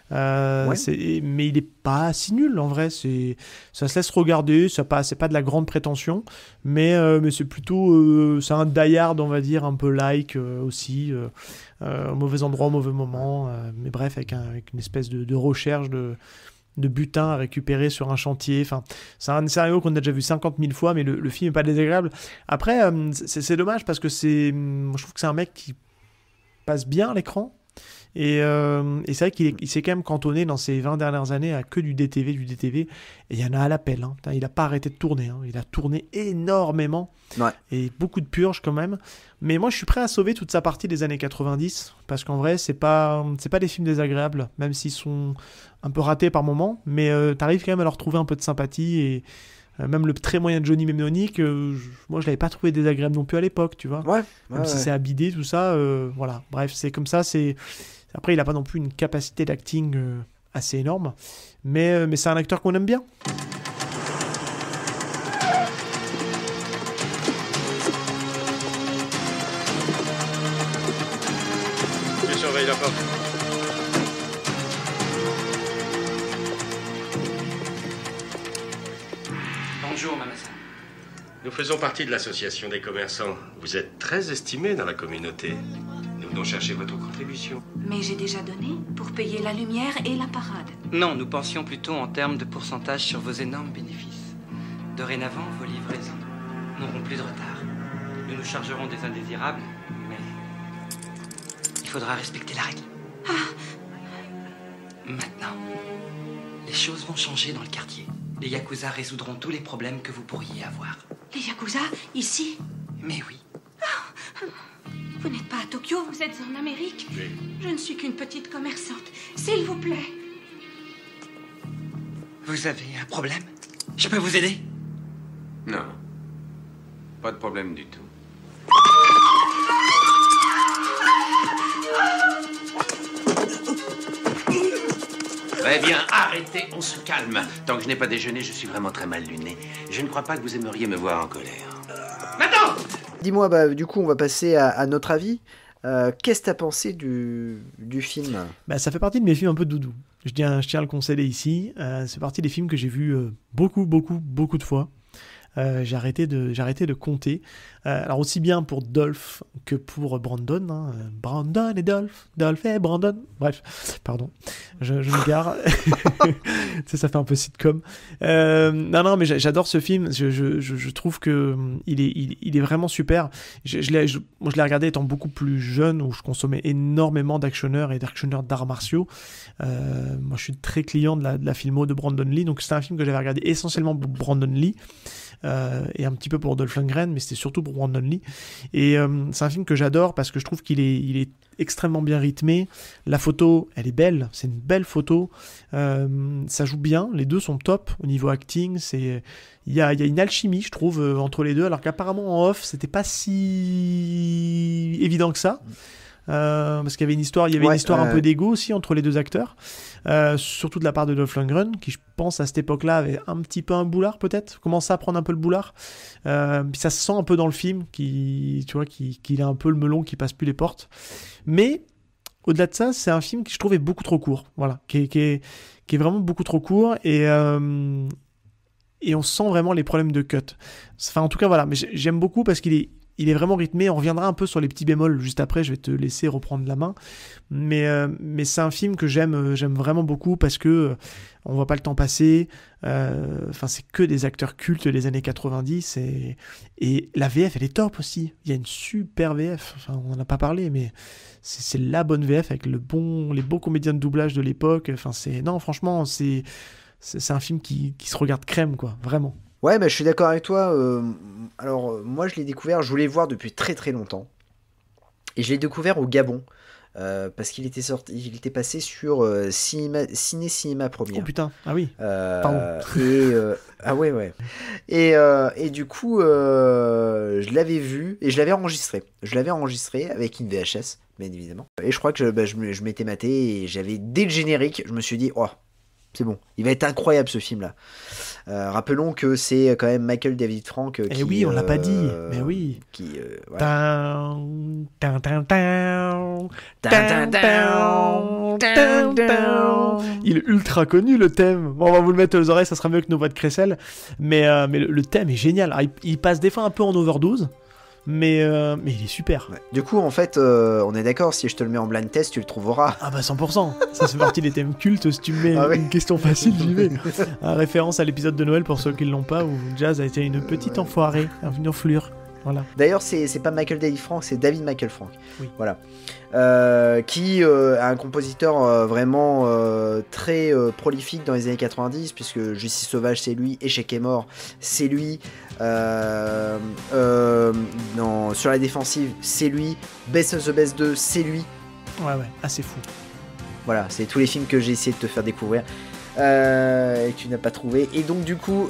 Mais il est pas si nul en vrai, ça se laisse regarder, c'est pas de la grande prétention, mais c'est plutôt c'est un die-hard, on va dire, un peu aussi, au mauvais endroit au mauvais moment, mais bref, avec une espèce de recherche de butin à récupérer sur un chantier. C'est un scénario qu'on a déjà vu 50 000 fois, mais le film est pas désagréable. Après, c'est dommage parce que je trouve que c'est un mec qui passe bien à l'écran. Et c'est vrai qu'il s'est quand même cantonné dans ces 20 dernières années à que du DTV. Et il y en a à l'appel. Il n'a pas arrêté de tourner. Il a tourné énormément. Ouais. Et beaucoup de purges quand même. Mais moi, je suis prêt à sauver toute sa partie des années 90. Parce qu'en vrai, c'est pas des films désagréables. Même s'ils sont un peu ratés par moments. Mais t'arrives quand même à leur trouver un peu de sympathie. Et même le très moyen de Johnny Mnemonic, moi, je l'avais pas trouvé désagréable non plus à l'époque, tu vois. Même si c'est abidé, tout ça. Voilà. Bref, c'est comme ça. Après, il n'a pas non plus une capacité d'acting assez énorme, mais c'est un acteur qu'on aime bien. Je surveille la porte. Bonjour, mademoiselle. Nous faisons partie de l'association des commerçants. Vous êtes très estimés dans la communauté. Nous venons chercher votre contribution. Mais j'ai déjà donné pour payer la lumière et la parade. Non, nous pensions plutôt en termes de pourcentage sur vos énormes bénéfices. Dorénavant, vos livraisons n'auront plus de retard. Nous nous chargerons des indésirables, mais il faudra respecter la règle. Maintenant, les choses vont changer dans le quartier. Les Yakuza résoudront tous les problèmes que vous pourriez avoir. Les Yakuza, ici? Mais oui. Vous n'êtes pas à Tokyo, vous êtes en Amérique. Oui. Je ne suis qu'une petite commerçante. S'il vous plaît. Vous avez un problème? Je peux vous aider? Non. Pas de problème du tout. Très bien, arrêtez, on se calme. Tant que je n'ai pas déjeuné, je suis vraiment très mal luné. Je ne crois pas que vous aimeriez me voir en colère. Maintenant! Dis-moi, bah, du coup, on va passer à notre avis. Qu'est-ce que t'as pensé du film? Bah, ça fait partie de mes films un peu doudou. Je tiens à le conseiller ici. C'est partie des films que j'ai vus beaucoup de fois. J'ai arrêté de compter. Alors aussi bien pour Dolph que pour Brandon. Hein. Brandon et Dolph et Brandon. Bref, pardon, je me gare. Ça fait un peu sitcom. Non, mais j'adore ce film. Je trouve que il est vraiment super. Moi, je l'ai regardé étant beaucoup plus jeune, où je consommais énormément d'actionneurs et d'actionneurs d'arts martiaux. Moi, je suis très client de la filmo de Brandon Lee. Donc, c'est un film que j'avais regardé essentiellement pour Brandon Lee. Et un petit peu pour Dolph Lundgren, mais c'était surtout pour Brandon Lee. Et c'est un film que j'adore parce que je trouve qu'il est extrêmement bien rythmé. La photo, elle est belle, c'est une belle photo. Ça joue bien, les deux sont top au niveau acting. Il y a une alchimie, je trouve, entre les deux, alors qu'apparemment en off, c'était pas si évident que ça. Parce qu'il y avait une histoire, un peu d'ego aussi entre les deux acteurs, surtout de la part de Dolph Lundgren, qui je pense à cette époque-là avait un petit peu un boulard, peut-être, commençait à prendre un peu le boulard. Puis ça se sent un peu dans le film, qu'il a un peu le melon qui passe plus les portes. Mais au-delà de ça, c'est un film qui je trouve est beaucoup trop court, voilà, qui est vraiment beaucoup trop court et on sent vraiment les problèmes de cut. Enfin, en tout cas, voilà, mais j'aime beaucoup parce qu'il est vraiment rythmé. On reviendra un peu sur les petits bémols juste après. Je vais te laisser reprendre la main. Mais c'est un film que j'aime vraiment beaucoup parce que on voit pas le temps passer. Enfin, c'est que des acteurs cultes des années 90 et la VF, elle est top aussi. Il y a une super VF. Enfin, on en a pas parlé, mais c'est la bonne VF avec les beaux comédiens de doublage de l'époque. Enfin, franchement, c'est un film qui se regarde crème, quoi. Vraiment. Ouais, bah, je suis d'accord avec toi. Alors, moi, je l'ai découvert, je voulais le voir depuis très très longtemps. Et je l'ai découvert au Gabon. Parce qu'il était passé sur Ciné Première. Oh putain, ah oui. Pardon. Ah ouais. Et du coup, je l'avais vu et je l'avais enregistré. Je l'avais enregistré avec une VHS, bien évidemment. Et je crois que je m'étais maté et j'avais, dès le générique, je me suis dit, oh, c'est bon, il va être incroyable ce film-là. Rappelons que c'est quand même Michael David Frank qui... oui, on l'a pas dit, mais oui. Voilà. Il est ultra connu, le thème. Bon, on va vous le mettre aux oreilles, ça sera mieux que nos voix de crécelle. Mais le thème est génial. Alors, il passe des fois un peu en overdose. Mais il est super. Ouais. Du coup, en fait, on est d'accord, si je te le mets en blind test, tu le trouveras. Ah bah 100%. Ça fait partie des thèmes cultes. Si tu me mets une question facile, j'y vais. Référence à l'épisode de Noël pour ceux qui ne l'ont pas, où Jazz a été une petite enfoirée, une enflure. Voilà. D'ailleurs, c'est pas Michael David Frank, c'est David Michael Frank. Oui. Voilà. Qui est un compositeur vraiment très prolifique dans les années 90, puisque Justice Sauvage, c'est lui, Échec est mort, c'est lui. Sur la défensive, c'est lui. Best of the Best 2, c'est lui. Ouais, assez fou. Voilà, c'est tous les films que j'ai essayé de te faire découvrir. Et tu n'as pas trouvé. Et donc du coup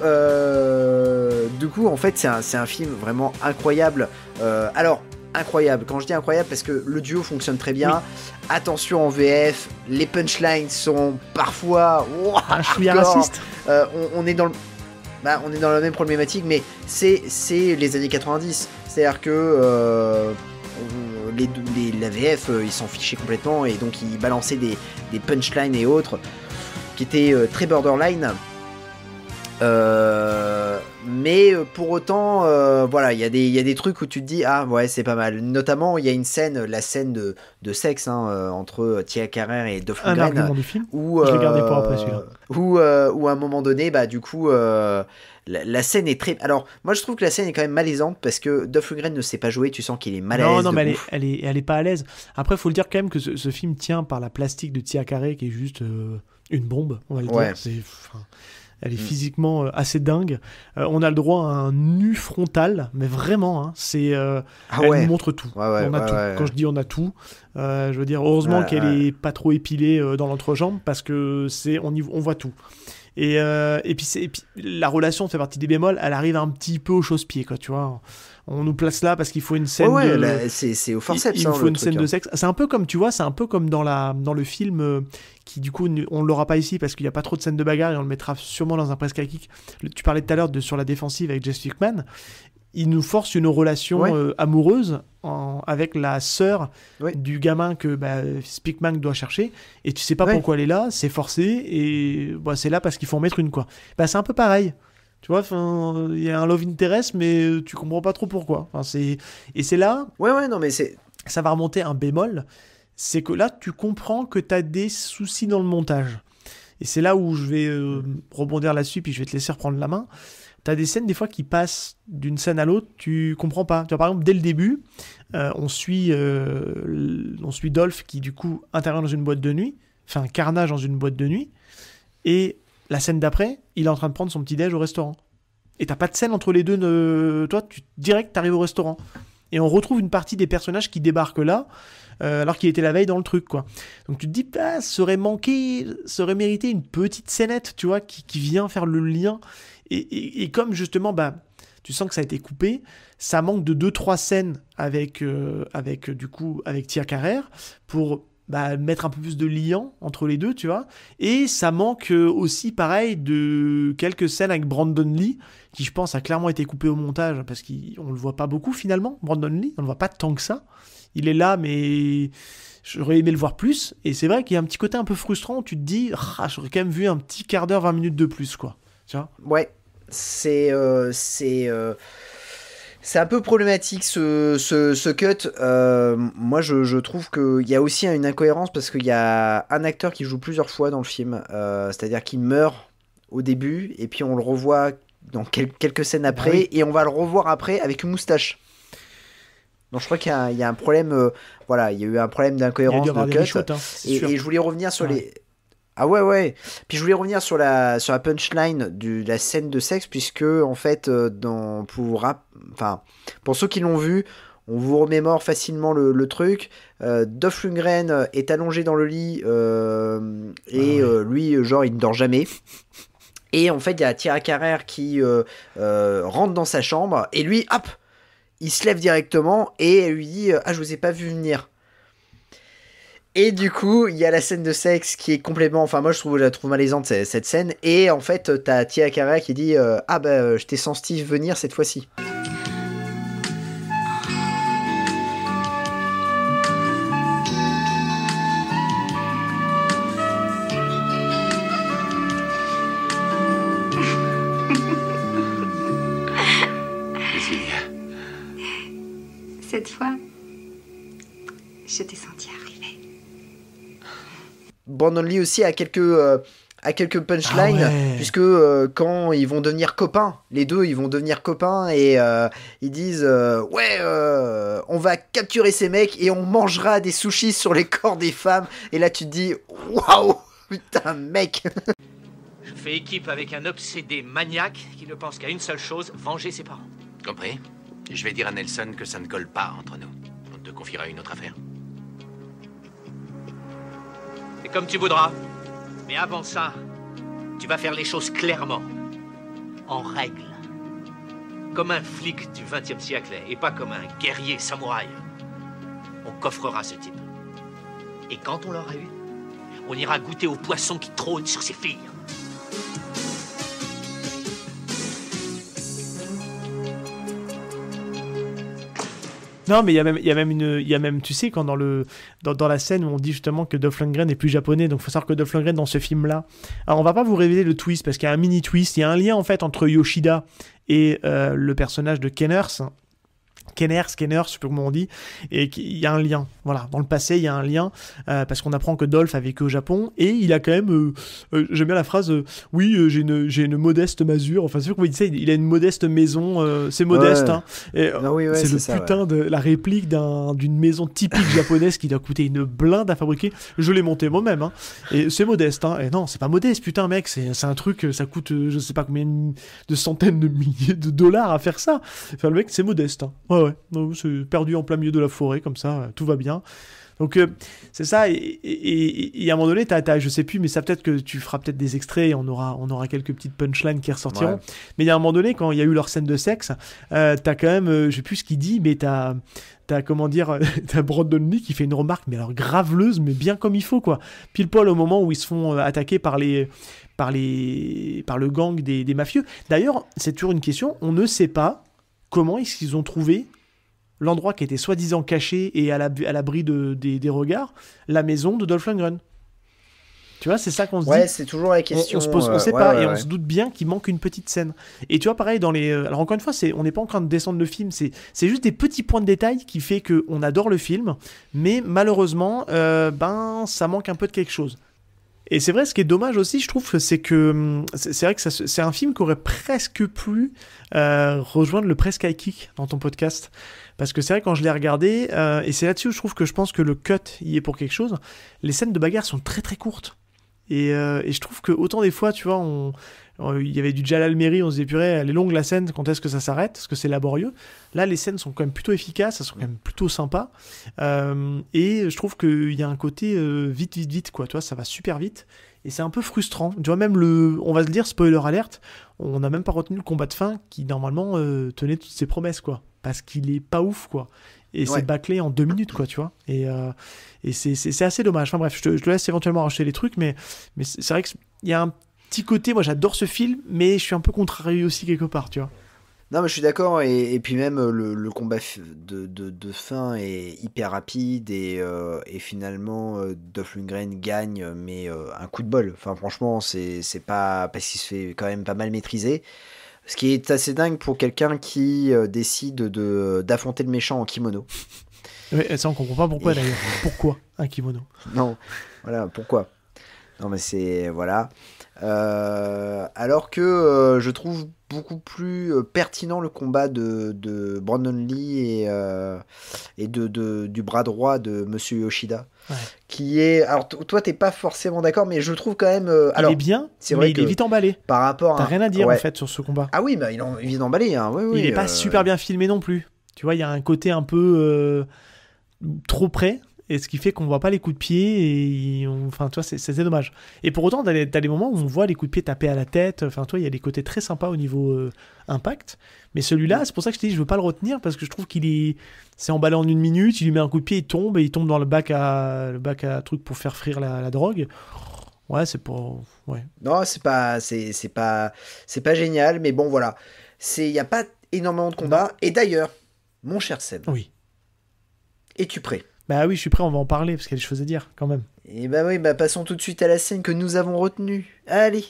en fait c'est un film vraiment incroyable. Alors incroyable, quand je dis incroyable, parce que le duo fonctionne très bien. Oui. Attention en VF, les punchlines sont parfois je suis raciste. On est dans la même problématique, mais c'est les années 90. C'est-à-dire que la VF ils s'en fichaient complètement et donc ils balançaient des punchlines et autres qui étaient très borderline. Mais pour autant, voilà, il y a des trucs où tu te dis ah ouais c'est pas mal. Notamment il y a une scène, la scène de sexe entre Tia Carrère et Dolph Lundgren. Un argument du film. Je l'ai gardé pour après celui-là. Où à un moment donné, bah du coup, la scène est très. Alors moi je trouve que la scène est quand même malaisante parce que Dolph Lundgren ne sait pas jouer. Tu sens qu'il est mal à l'aise. Non, mais elle est pas à l'aise. Après, faut le dire quand même que ce film tient par la plastique de Tia Carrère qui est juste une bombe, on va le dire. Elle est physiquement assez dingue. On a le droit à un nu frontal, mais vraiment, hein, c'est elle nous montre tout. On a tout. Quand je dis on a tout, je veux dire heureusement qu'elle est pas trop épilée dans l'entrejambe parce que on voit tout. Et puis la relation fait partie des bémols. Elle arrive un petit peu au chausse-pied, quoi. Tu vois. On nous place là parce qu'il faut une scène c'est au forceps. Il faut une scène de sexe. C'est un peu comme, tu vois, c'est un peu comme dans le film qui, du coup, on ne l'aura pas ici parce qu'il n'y a pas trop de scènes de bagarre et on le mettra sûrement dans un press kick. Tu parlais tout à l'heure sur la défensive avec Jess Pinkman. Il nous force une relation amoureuse avec la sœur du gamin que Pinkman doit chercher. Et tu sais pas pourquoi elle est là, c'est forcé et c'est là parce qu'il faut en mettre une, quoi. C'est un peu pareil. Tu vois, il y a un love interest, mais tu comprends pas trop pourquoi. Et c'est là. Non, mais c'est. Ça va remonter un bémol. C'est que là, tu comprends que tu as des soucis dans le montage. Et c'est là où je vais rebondir là-dessus, puis je vais te laisser reprendre la main. Tu as des scènes, des fois, qui passent d'une scène à l'autre, tu comprends pas. Tu vois, par exemple, dès le début, on suit Dolph qui, du coup, intervient dans une boîte de nuit, fait un carnage dans une boîte de nuit, et la scène d'après, il est en train de prendre son petit-déj au restaurant. Et t'as pas de scène entre les deux. Toi, direct, t'arrives au restaurant. Et on retrouve une partie des personnages qui débarquent là, alors qu'il était la veille dans le truc, quoi. Donc tu te dis, ça aurait mérité une petite scénette, tu vois, qui vient faire le lien. Et comme justement, tu sens que ça a été coupé, ça manque de 2-3 scènes avec Tia Carrère pour mettre un peu plus de lien entre les deux, tu vois. Et ça manque aussi, pareil, de quelques scènes avec Brandon Lee, qui, je pense, a clairement été coupé au montage, parce qu'on le voit pas beaucoup, finalement, Brandon Lee. On le voit pas tant que ça. Il est là, mais j'aurais aimé le voir plus. Et c'est vrai qu'il y a un petit côté un peu frustrant où tu te dis, j'aurais quand même vu un petit quart d'heure, 20 minutes de plus, quoi. Tu vois ? Ouais, c'est un peu problématique ce cut. Moi, je trouve qu'il y a aussi une incohérence parce qu'il y a un acteur qui joue plusieurs fois dans le film. C'est-à-dire qu'il meurt au début et puis on le revoit dans quelques scènes après et on va le revoir après avec une moustache. Donc je crois qu'il y a un problème. Il y a eu un problème d'incohérence de cut. Shots, hein, et je voulais revenir sur les. Ah ouais. Puis je voulais revenir sur la punchline de la scène de sexe, puisque en fait, pour ceux qui l'ont vu, on vous remémore facilement le truc. Dolph Lundgren est allongé dans le lit lui, genre, il ne dort jamais. Et en fait, il y a Tia Carrère qui rentre dans sa chambre et lui, hop, il se lève directement et elle lui dit je vous ai pas vu venir. Et du coup, il y a la scène de sexe qui est complètement... Enfin, moi, je la trouve malaisante, cette scène. Et en fait, t'as Tia Carrère qui dit je t'ai senti venir cette fois-ci. Cette fois, je t'ai senti arriver. Brandon Lee aussi a quelques punchlines, puisque quand ils vont devenir copains, les deux ils vont devenir copains et ils disent on va capturer ces mecs et on mangera des sushis sur les corps des femmes. Et là tu te dis waouh, putain mec. Je fais équipe avec un obsédé maniaque qui ne pense qu'à une seule chose, venger ses parents. Compris? Je vais dire à Nelson que ça ne colle pas entre nous. On te confiera une autre affaire. C'est comme tu voudras. Mais avant ça, tu vas faire les choses clairement. En règle. Comme un flic du XXe siècle et pas comme un guerrier samouraï. On coffrera ce type. Et quand on l'aura eu, on ira goûter aux poissons qui trônent sur ses filles. Non, mais il y a même, tu sais, quand dans la scène où on dit justement que Dolph Lundgren n'est plus japonais, donc il faut savoir que Dolph Lundgren dans ce film-là, alors on va pas vous révéler le twist parce qu'il y a un mini twist, il y a un lien en fait entre Yoshida et le personnage de Kenners, Scanner, je sais plus comment on dit, et il y a un lien. Voilà, dans le passé, il y a un lien, parce qu'on apprend que Dolph a vécu au Japon, et il a quand même, j'aime bien la phrase, oui, j'ai une modeste masure, enfin, c'est sûr qu'il dit ça, il a une modeste maison, c'est modeste, hein. Et, c'est le putain de la réplique d'une maison typique japonaise qui doit coûter une blinde à fabriquer. Je l'ai monté moi-même, hein. Et c'est modeste, hein. Et non, c'est pas modeste, putain, mec, c'est un truc, ça coûte, je sais pas combien de centaines de milliers de dollars à faire ça. Enfin, le mec, c'est modeste, hein. Ouais, c'est perdu en plein milieu de la forêt, comme ça, tout va bien. Donc, c'est ça, et à un moment donné, je sais plus, mais ça peut-être que tu feras peut-être des extraits, et on aura quelques petites punchlines qui ressortiront. Ouais. Mais il y a un moment donné, quand il y a eu leur scène de sexe, t'as quand même, je sais plus ce qu'il dit, mais t'as comment dire, t'as Brandon Lee qui fait une remarque, mais alors graveleuse, mais bien comme il faut, quoi. Pile poil au moment où ils se font attaquer par le gang des mafieux. D'ailleurs, c'est toujours une question, on ne sait pas comment est-ce qu'ils ont trouvé l'endroit qui était soi-disant caché et à l'abri des regards, la maison de Dolph Lundgren. Tu vois, c'est ça qu'on se dit. Ouais, c'est toujours la question. On sait pas, et on se doute bien qu'il manque une petite scène. Et tu vois, pareil, dans les... Alors encore une fois, on n'est pas en train de descendre le film, c'est juste des petits points de détail qui fait qu'on adore le film, mais malheureusement, ça manque un peu de quelque chose. Et c'est vrai, ce qui est dommage aussi, je trouve, c'est que c'est vrai que c'est un film qui aurait presque pu rejoindre le Press High Kick dans ton podcast. Parce que c'est vrai, quand je l'ai regardé, et c'est là-dessus où je pense que le cut y est pour quelque chose, les scènes de bagarre sont très très courtes. Et je trouve que autant des fois, tu vois, il y avait du Jalal Meri, on se disait, purée, elle est longue la scène, quand est-ce que ça s'arrête? Parce que c'est laborieux. Là, les scènes sont quand même plutôt efficaces, elles sont quand même plutôt sympas. Et je trouve qu'il y a un côté vite, quoi. Tu vois, ça va super vite. Et c'est un peu frustrant. Tu vois, même on va se dire, spoiler alerte, on n'a même pas retenu le combat de fin qui, normalement, tenait toutes ses promesses, quoi. Parce qu'il est pas ouf, quoi. Et c'est bâclé en 2 minutes, quoi, tu vois. Et c'est assez dommage. Enfin bref, je te laisse éventuellement racheter les trucs, mais c'est vrai qu'il y a un petit côté, moi j'adore ce film, mais je suis un peu contrarié aussi quelque part, tu vois. Non, mais je suis d'accord, et puis même le combat de fin est hyper rapide, et finalement Dolph Lundgren gagne, mais un coup de bol. Enfin franchement, c'est pas parce qu'il se fait quand même pas mal maîtriser. Ce qui est assez dingue pour quelqu'un qui décide d'affronter le méchant en kimono. Ouais, ça on comprend pas pourquoi d'ailleurs. Pourquoi un kimono? Non, voilà, pourquoi? Non mais c'est... Voilà. Alors que je trouve beaucoup plus pertinent le combat de Brandon Lee et du bras droit de Monsieur Yoshida. Ouais. Qui est... Alors toi t'es pas forcément d'accord, mais je trouve quand même... il est bien, mais il est vite emballé. Par rapport T'as rien à dire en fait sur ce combat. Ah oui, bah il est vite emballé. Hein. Oui, il est pas super bien filmé non plus. Tu vois, il y a un côté un peu trop près. Et ce qui fait qu'on voit pas les coups de pied, enfin, tu vois, c'est dommage. Et pour autant, t'as des moments où on voit les coups de pied taper à la tête, enfin, toi, il y a des côtés très sympas au niveau impact, mais celui-là, c'est pour ça que je te dis, je veux pas le retenir, parce que je trouve c'est emballé en 1 minute, il lui met un coup de pied, et il tombe dans le bac à truc pour faire frire la drogue. Ouais, c'est pas... Ouais. Non, c'est pas génial, mais bon, voilà. Il y a pas énormément de combats, et d'ailleurs, mon cher Seb. Oui. Es-tu prêt? Bah oui, je suis prêt, on va en parler, parce qu'il y a des choses à dire, quand même. Et bah oui, passons tout de suite à la scène que nous avons retenue. Allez.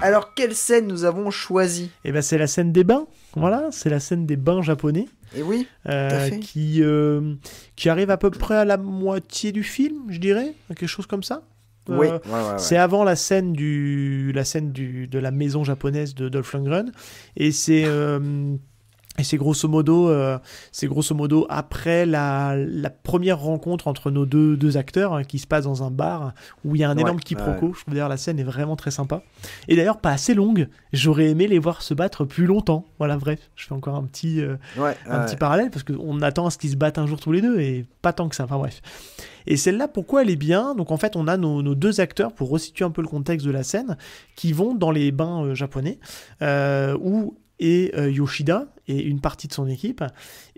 Alors, quelle scène nous avons choisie? Et bah c'est la scène des bains, voilà, c'est la scène des bains japonais. Et oui, tout à fait. Qui arrive à peu près à la moitié du film, je dirais, quelque chose comme ça. Oui, c'est avant la scène de la maison japonaise de Dolph Lundgren, et c'est grosso modo après la première rencontre entre nos deux acteurs, hein, qui se passe dans un bar où il y a un énorme quiproquo. Je trouve d'ailleurs la scène est vraiment très sympa. Et d'ailleurs pas assez longue. J'aurais aimé les voir se battre plus longtemps. Voilà, bref, je fais encore un petit parallèle parce qu'on attend à ce qu'ils se battent un jour tous les deux et pas tant que ça. Enfin bref. Et celle-là, pourquoi elle est bien? Donc en fait, on a nos 2 acteurs, pour resituer un peu le contexte de la scène, qui vont dans les bains japonais où et Yoshida et une partie de son équipe,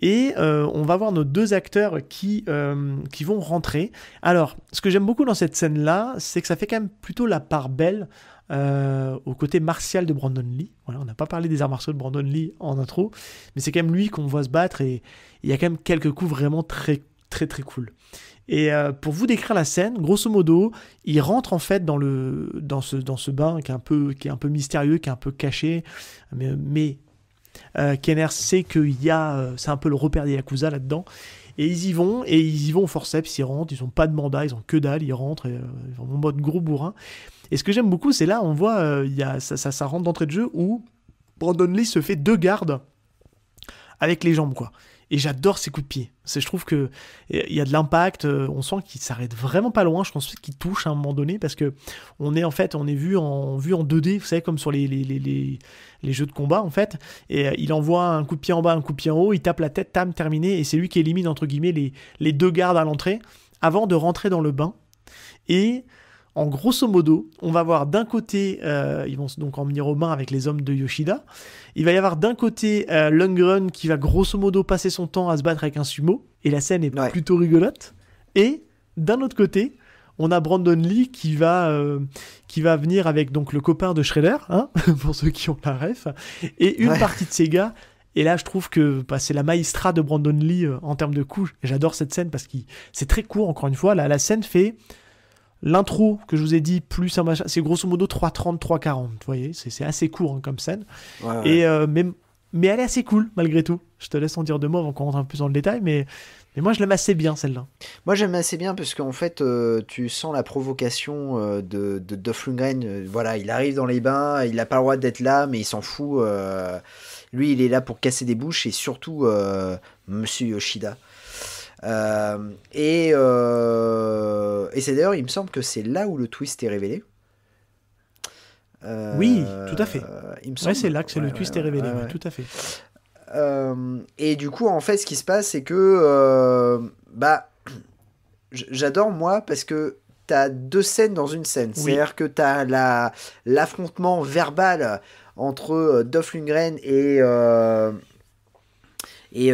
et on va voir nos 2 acteurs qui vont rentrer. Alors, ce que j'aime beaucoup dans cette scène-là, c'est que ça fait quand même plutôt la part belle au côté martial de Brandon Lee. Voilà, on n'a pas parlé des arts martiaux de Brandon Lee en intro, mais c'est quand même lui qu'on voit se battre, et il y a quand même quelques coups vraiment très très très cool. Et pour vous décrire la scène, grosso modo, il rentre en fait dans ce bain qui est un peu mystérieux, qui est un peu caché, mais Kenner sait qu'il y a, c'est un peu le repère des Yakuza là-dedans. Et ils y vont au forceps, ils rentrent, ils ont pas de mandat, ils ont que dalle, ils rentrent, ils ont en mode gros bourrin. Et ce que j'aime beaucoup, c'est là, on voit, ça rentre d'entrée de jeu où Brandon Lee se fait 2 gardes avec les jambes, quoi. Et j'adore ses coups de pied. Je trouve qu'il y a de l'impact, on sent qu'il s'arrête vraiment pas loin, je pense qu'il touche à un moment donné, parce que on est vu en 2D, vous savez, comme sur les jeux de combat, en fait, et il envoie un coup de pied en bas, un coup de pied en haut, il tape la tête, tam, terminé, et c'est lui qui élimine, entre guillemets, les 2 gardes à l'entrée, avant de rentrer dans le bain, et... En grosso modo, on va voir d'un côté, ils vont donc en venir au bain avec les hommes de Yoshida. Il va y avoir d'un côté Lundgren qui va grosso modo passer son temps à se battre avec un sumo. Et la scène est plutôt rigolote. Et d'un autre côté, on a Brandon Lee qui va venir avec donc le copain de Shredder, hein, pour ceux qui ont la ref, et une partie de ses gars. Et là, je trouve que c'est la maestra de Brandon Lee en termes de coups. J'adore cette scène parce que c'est très court, encore une fois. La scène fait... L'intro que je vous ai dit, plus un machin, c'est grosso modo 3:30, 3:40. Vous voyez, c'est assez court hein, comme scène. Ouais. Et, mais elle est assez cool, malgré tout. Je te laisse en dire 2 mots avant qu'on rentre un peu plus dans le détail, mais moi, je l'aime assez bien, celle-là. Moi, j'aime assez bien parce qu'en fait, tu sens la provocation de Dolph Lundgren. Voilà, il arrive dans les bains, il n'a pas le droit d'être là, mais il s'en fout. Lui, il est là pour casser des bouches et surtout Monsieur Yoshida. Et c'est d'ailleurs, il me semble que c'est là où le twist est révélé. Oui, tout à fait. C'est là que le twist est révélé, ouais. Tout à fait. Et du coup, en fait, ce qui se passe, c'est que j'adore, moi, parce que t'as 2 scènes dans une scène. Oui. C'est-à-dire que t'as l'affrontement verbal entre Dolph Lundgren et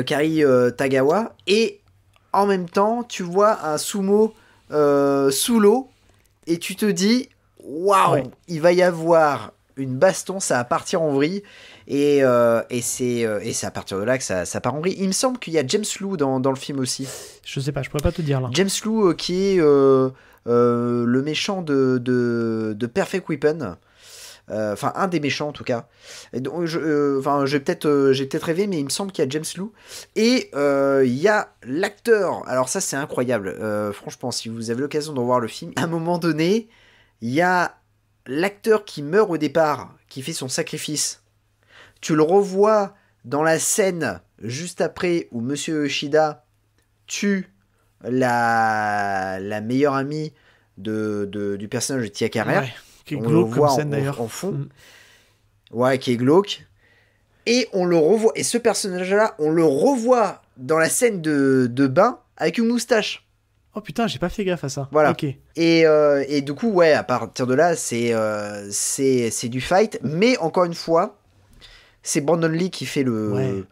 Kari Tagawa, et en même temps, tu vois un sumo sous l'eau et tu te dis waouh, il va y avoir une baston, ça va partir en vrille et c'est à partir de là que ça part en vrille. Il me semble qu'il y a James Lou dans le film aussi. Je sais pas, je pourrais pas te dire là. James Lou qui est le méchant de Perfect Weapon. Enfin un des méchants en tout cas. J'ai peut-être rêvé, mais il me semble qu'il y a James Lou et il y a l'acteur. Alors ça c'est incroyable. Franchement, si vous avez l'occasion de voir le film, à un moment donné, il y a l'acteur qui meurt au départ, qui fait son sacrifice. Tu le revois dans la scène juste après où Monsieur Yoshida tue la meilleure amie du personnage de Tia Carrere. Ouais. Qui est glauque comme scène d'ailleurs. En fond. Ouais, qui est glauque. Et on le revoit. Et ce personnage-là, on le revoit dans la scène de bain avec une moustache. Oh putain, j'ai pas fait gaffe à ça. Voilà. Okay. Et du coup, ouais, à partir de là, c'est du fight. Mais encore une fois, c'est Brandon Lee qui fait le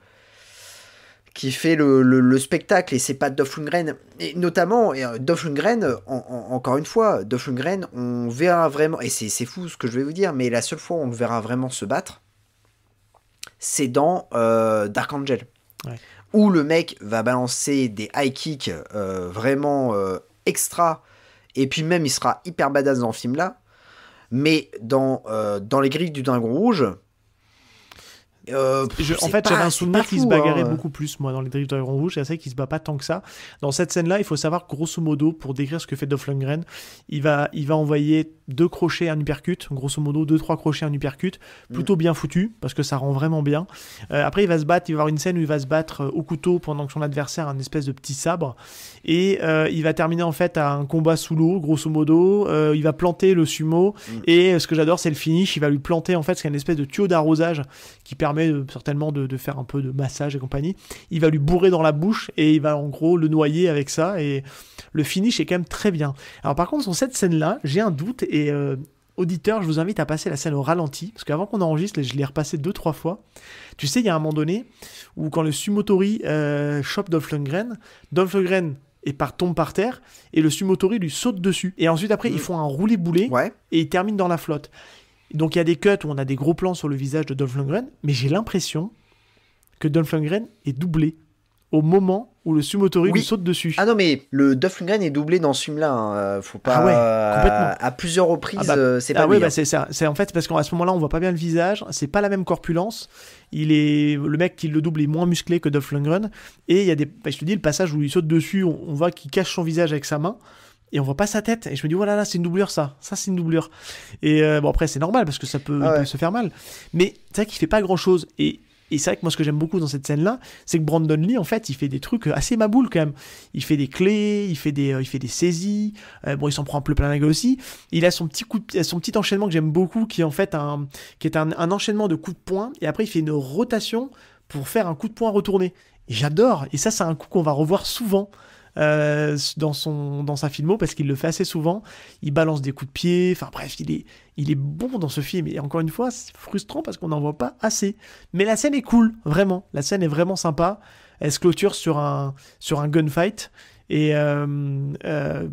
spectacle et c'est pas Dolph Lundgren. Et notamment, Dolph Lundgren, encore une fois, Dolph Lundgren, on verra vraiment, et c'est fou ce que je vais vous dire, mais la seule fois où on le verra vraiment se battre, c'est dans Dark Angel. Ouais. Où le mec va balancer des high kicks vraiment extra, et puis même il sera hyper badass dans le film là, mais dans les Griffes du Dragon Rouge, en fait, j'avais un souvenir qu'il se bagarrait beaucoup plus, moi, dans les Griffes du Dragon Rouge. C'est vrai qu'il se bat pas tant que ça. Dans cette scène-là, il faut savoir, grosso modo, pour décrire ce que fait Dolph Lundgren, il va envoyer 2 crochets, un uppercut, grosso modo 2-3 crochets, un uppercut, plutôt bien foutu, parce que ça rend vraiment bien. Après, il va y avoir une scène où il va se battre au couteau pendant que son adversaire a un espèce de petit sabre, et il va terminer en fait à un combat sous l'eau, grosso modo. Il va planter le sumo, et ce que j'adore, c'est le finish. Il va lui planter en fait ce qu'il y a une espèce de tuyau d'arrosage qui permet certainement de faire un peu de massage et compagnie. Il va lui bourrer dans la bouche et il va en gros le noyer avec ça, et le finish est quand même très bien. Alors par contre, sur cette scène-là, j'ai un doute, et auditeur, je vous invite à passer la scène au ralenti, parce qu'avant qu'on enregistre, je l'ai repassé 2-3 fois. Tu sais, il y a un moment donné où quand le Sumotori chope Dolph Lundgren tombe par terre, et le Sumotori lui saute dessus. Et ensuite, après, ils font un roulé-boulé, et ils terminent dans la flotte. Donc il y a des cuts où on a des gros plans sur le visage de Dolph Lundgren, mais j'ai l'impression que Dolph Lundgren est doublé au moment où le Sumotori Oui. lui saute dessus. Ah non, mais le Dolph Lundgren est doublé dans ce film-là. Hein. Faut pas. Ah ouais, complètement. À plusieurs reprises, c'est pas ah lui. ouais, hein. bah c'est en fait parce qu'à ce moment-là, on voit pas bien le visage. C'est pas la même corpulence. Le mec qui le double est moins musclé que Dolph Lundgren. Et il y a je te dis, le passage où il saute dessus, on voit qu'il cache son visage avec sa main. Et on voit pas sa tête. Et je me dis, voilà, là, c'est une doublure, ça. Ça, c'est une doublure. Et bon, après, c'est normal parce que ça peut, il peut se faire mal. Mais c'est vrai qu'il fait pas grand-chose. Et c'est vrai que moi, ce que j'aime beaucoup dans cette scène-là, c'est que Brandon Lee, en fait, il fait des trucs assez maboules quand même. Il fait des clés, il fait des saisies. Bon, il s'en prend un peu plein la gueule aussi. Il a son petit enchaînement que j'aime beaucoup, qui est en fait un enchaînement de coups de poing. Et après, il fait une rotation pour faire un coup de poing retourné. Et j'adore. Et ça, c'est un coup qu'on va revoir souvent. Dans sa filmo, parce qu'il le fait assez souvent. Il balance des coups de pied, enfin bref, il est bon dans ce film. Et encore une fois, c'est frustrant parce qu'on n'en voit pas assez, mais la scène est cool, vraiment, la scène est vraiment sympa. Elle se clôture sur un gunfight. Et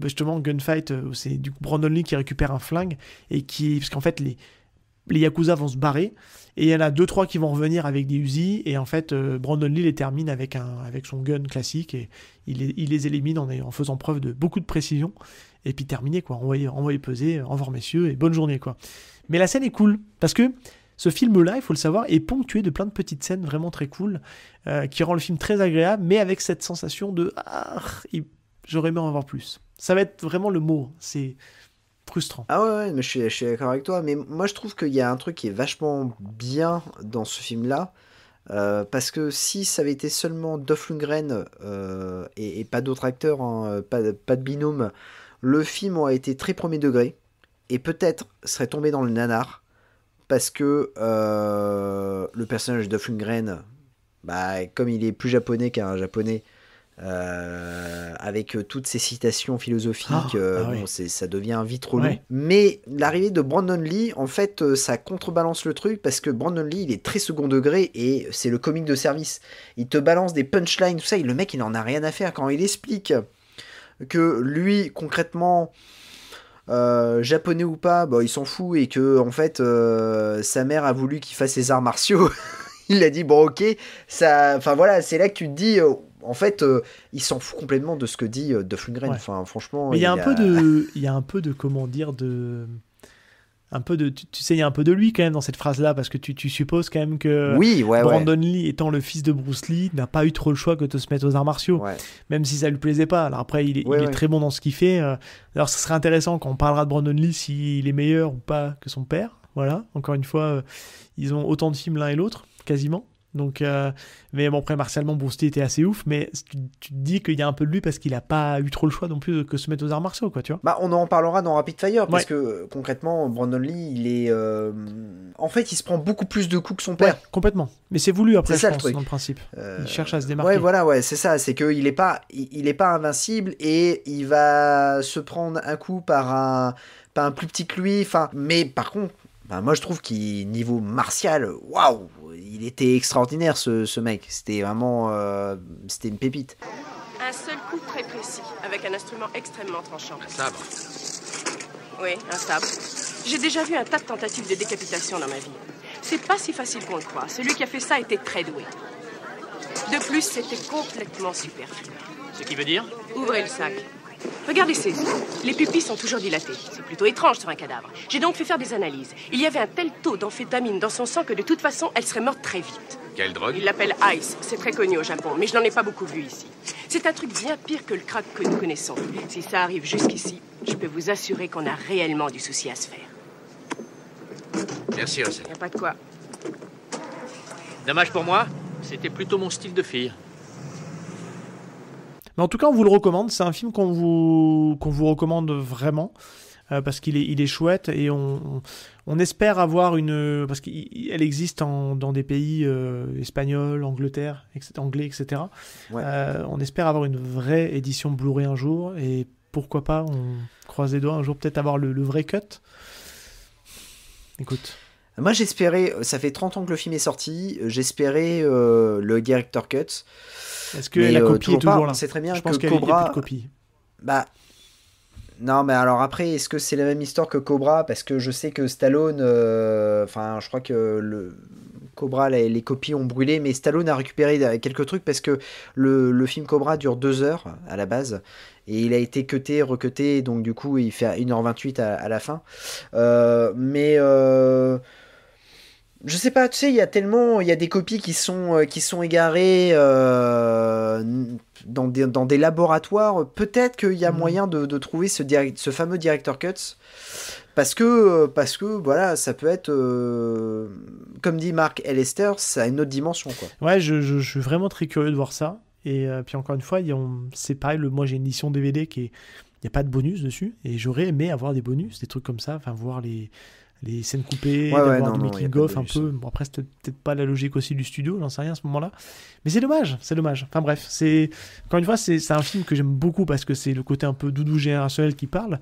justement, gunfight, c'est du coup Brandon Lee qui récupère un flingue et parce qu'en fait les Yakuza vont se barrer, et il y en a 2-3 qui vont revenir avec des Uzi, et en fait Brandon Lee les termine avec son gun classique, et il les élimine en faisant preuve de beaucoup de précision, et puis terminé quoi, envoyé peser, au revoir messieurs, et bonne journée quoi. Mais la scène est cool, parce que ce film-là, il faut le savoir, est ponctué de plein de petites scènes vraiment très cool, qui rend le film très agréable, mais avec cette sensation de j'aurais aimé en avoir plus. Ça va être vraiment le mot, c'est frustrant. Ah ouais, mais je suis d'accord avec toi. Mais moi, je trouve qu'il y a un truc qui est vachement bien dans ce film-là. Parce que si ça avait été seulement Dolph Lundgren et pas d'autres acteurs, hein, pas de binôme, le film aurait été très premier degré. Et peut-être serait tombé dans le nanar. Parce que le personnage de Dolph Lundgren, comme il est plus japonais qu'un japonais, avec toutes ces citations philosophiques, ça devient vite relou. Ouais. Mais l'arrivée de Brandon Lee, en fait, ça contrebalance le truc, parce que Brandon Lee, il est très second degré et c'est le comique de service. Il te balance des punchlines, tout ça, et le mec, il en a rien à faire quand il explique que lui, concrètement, japonais ou pas, il s'en fout, et que en fait, sa mère a voulu qu'il fasse ses arts martiaux. Il a dit bon, ok, ça, enfin voilà, c'est là que tu te dis. En fait, il s'en fout complètement de ce que dit Dolph Lundgren. Ouais. Enfin, franchement, mais il y a un peu de comment dire, tu sais, il y a un peu de lui quand même dans cette phrase-là, parce que tu supposes quand même que Brandon Lee, étant le fils de Bruce Lee, n'a pas eu trop le choix que de se mettre aux arts martiaux, même si ça lui plaisait pas. Alors après, il est très bon dans ce qu'il fait. Alors, ça serait intéressant quand on parlera de Brandon Lee s'il est meilleur ou pas que son père. Voilà. Encore une fois, ils ont autant de films l'un et l'autre, quasiment. Donc, mais bon, après, martialement, Bruce Lee était assez ouf, mais tu te dis qu'il y a un peu de lui parce qu'il a pas eu trop le choix non plus que se mettre aux arts martiaux, quoi, tu vois. On en parlera dans Rapid Fire, parce que concrètement, Brandon Lee, il est. En fait, il se prend beaucoup plus de coups que son père. Ouais, complètement. Mais c'est voulu après, je pense, dans le principe. Il cherche à se démarquer. C'est ça. C'est qu'il est pas invincible, et il va se prendre un coup par un plus petit que lui. Enfin, mais par contre. Moi je trouve qu'il niveau martial, waouh, il était extraordinaire ce mec. C'était vraiment, c'était une pépite. Un seul coup très précis, avec un instrument extrêmement tranchant. Un sabre. Oui, un sabre. J'ai déjà vu un tas de tentatives de décapitation dans ma vie. C'est pas si facile qu'on le croit. Celui qui a fait ça était très doué. De plus, c'était complètement superflu. Ce qui veut dire ? Ouvrez le sac. Regardez ses yeux. Les pupilles sont toujours dilatées. C'est plutôt étrange sur un cadavre. J'ai donc fait faire des analyses. Il y avait un tel taux d'amphétamine dans son sang que de toute façon, elle serait morte très vite. Quelle drogue ? Il l'appelle Ice. C'est très connu au Japon, mais je n'en ai pas beaucoup vu ici. C'est un truc bien pire que le crack que nous connaissons. Si ça arrive jusqu'ici, je peux vous assurer qu'on a réellement du souci à se faire. Merci, Russell. Y a pas de quoi. Dommage pour moi, c'était plutôt mon style de fille. Mais en tout cas, on vous le recommande. C'est un film qu'on vous recommande vraiment, parce qu'il est chouette, et on espère avoir parce qu'elle existe dans des pays espagnols, Angleterre, anglais, etc. Ouais. On espère avoir une vraie édition Blu-ray un jour, et pourquoi pas, on croise les doigts, un jour peut-être avoir le vrai cut. Écoute. Moi j'espérais, ça fait 30 ans que le film est sorti, j'espérais le director cut. Est-ce que la copie est toujours là ? C'est très bien. Je pense que qu'il Cobra. n'y a plus de copie. Non, mais alors après, est-ce que c'est la même histoire que Cobra ? Parce que je sais que Stallone, je crois que Cobra, les copies ont brûlé, mais Stallone a récupéré quelques trucs parce que le film Cobra dure 2 heures à la base. Et il a été cuté, recuté, donc du coup il fait 1h28 à la fin. Je sais pas, tu sais, il y a des copies qui sont égarées dans des laboratoires. Peut-être qu'il y a moyen de trouver ce fameux director cuts. Parce que voilà, ça peut être, comme dit Mark L. Lester, ça a une autre dimension, quoi. Ouais, je suis vraiment très curieux de voir ça. Et puis encore une fois, c'est pareil, moi j'ai une édition DVD il n'y a pas de bonus dessus. Et j'aurais aimé avoir des bonus, des trucs comme ça, enfin voir les scènes coupées, d'avoir du making-of un peu. Bon, après, c'était peut-être pas la logique aussi du studio, j'en sais rien à ce moment-là. Mais c'est dommage. Enfin bref, encore une fois, c'est un film que j'aime beaucoup parce que c'est le côté un peu doudou générationnel qui parle.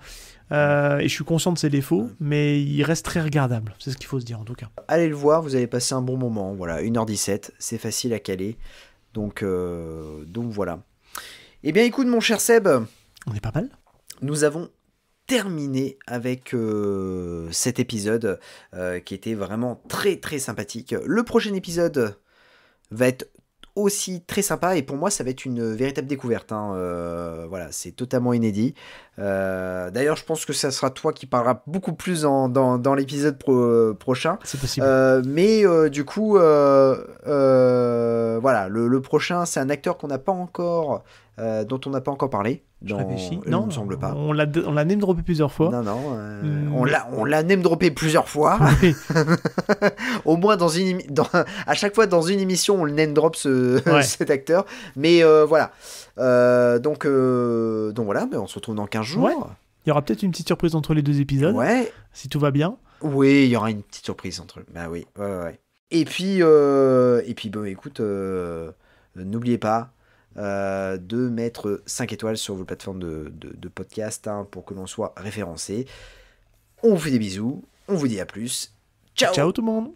Et je suis conscient de ses défauts, mais il reste très regardable. C'est ce qu'il faut se dire en tout cas. Allez le voir, vous allez passer un bon moment. Voilà, 1h17, c'est facile à caler. Donc voilà. Eh bien, écoute, mon cher Seb. On est pas mal. Nous avons terminé avec cet épisode qui était vraiment très très sympathique. Le prochain épisode va être aussi très sympa et pour moi ça va être une véritable découverte, voilà, c'est totalement inédit. D'ailleurs je pense que ça sera toi qui parlera beaucoup plus dans l'épisode prochain, c'est possible. Mais du coup voilà, le prochain c'est un acteur qu'on n'a pas encore dont on n'a pas encore parlé. Non, il me semble pas. On l'a name droppé plusieurs fois. Non, on l'a name droppé plusieurs fois. Oui. Au moins à chaque fois dans une émission, on le name drop cet acteur. Mais voilà. Donc voilà, mais on se retrouve dans 15 jours. Ouais. Il y aura peut-être une petite surprise entre les 2 épisodes. Ouais. Si tout va bien. Oui, il y aura une petite surprise entre eux. Bah oui, ouais. Et puis bon, écoute, n'oubliez pas de mettre 5 étoiles sur vos plateformes de podcast pour que l'on soit référencé. On vous fait des bisous, on vous dit à plus. Ciao. Ciao tout le monde.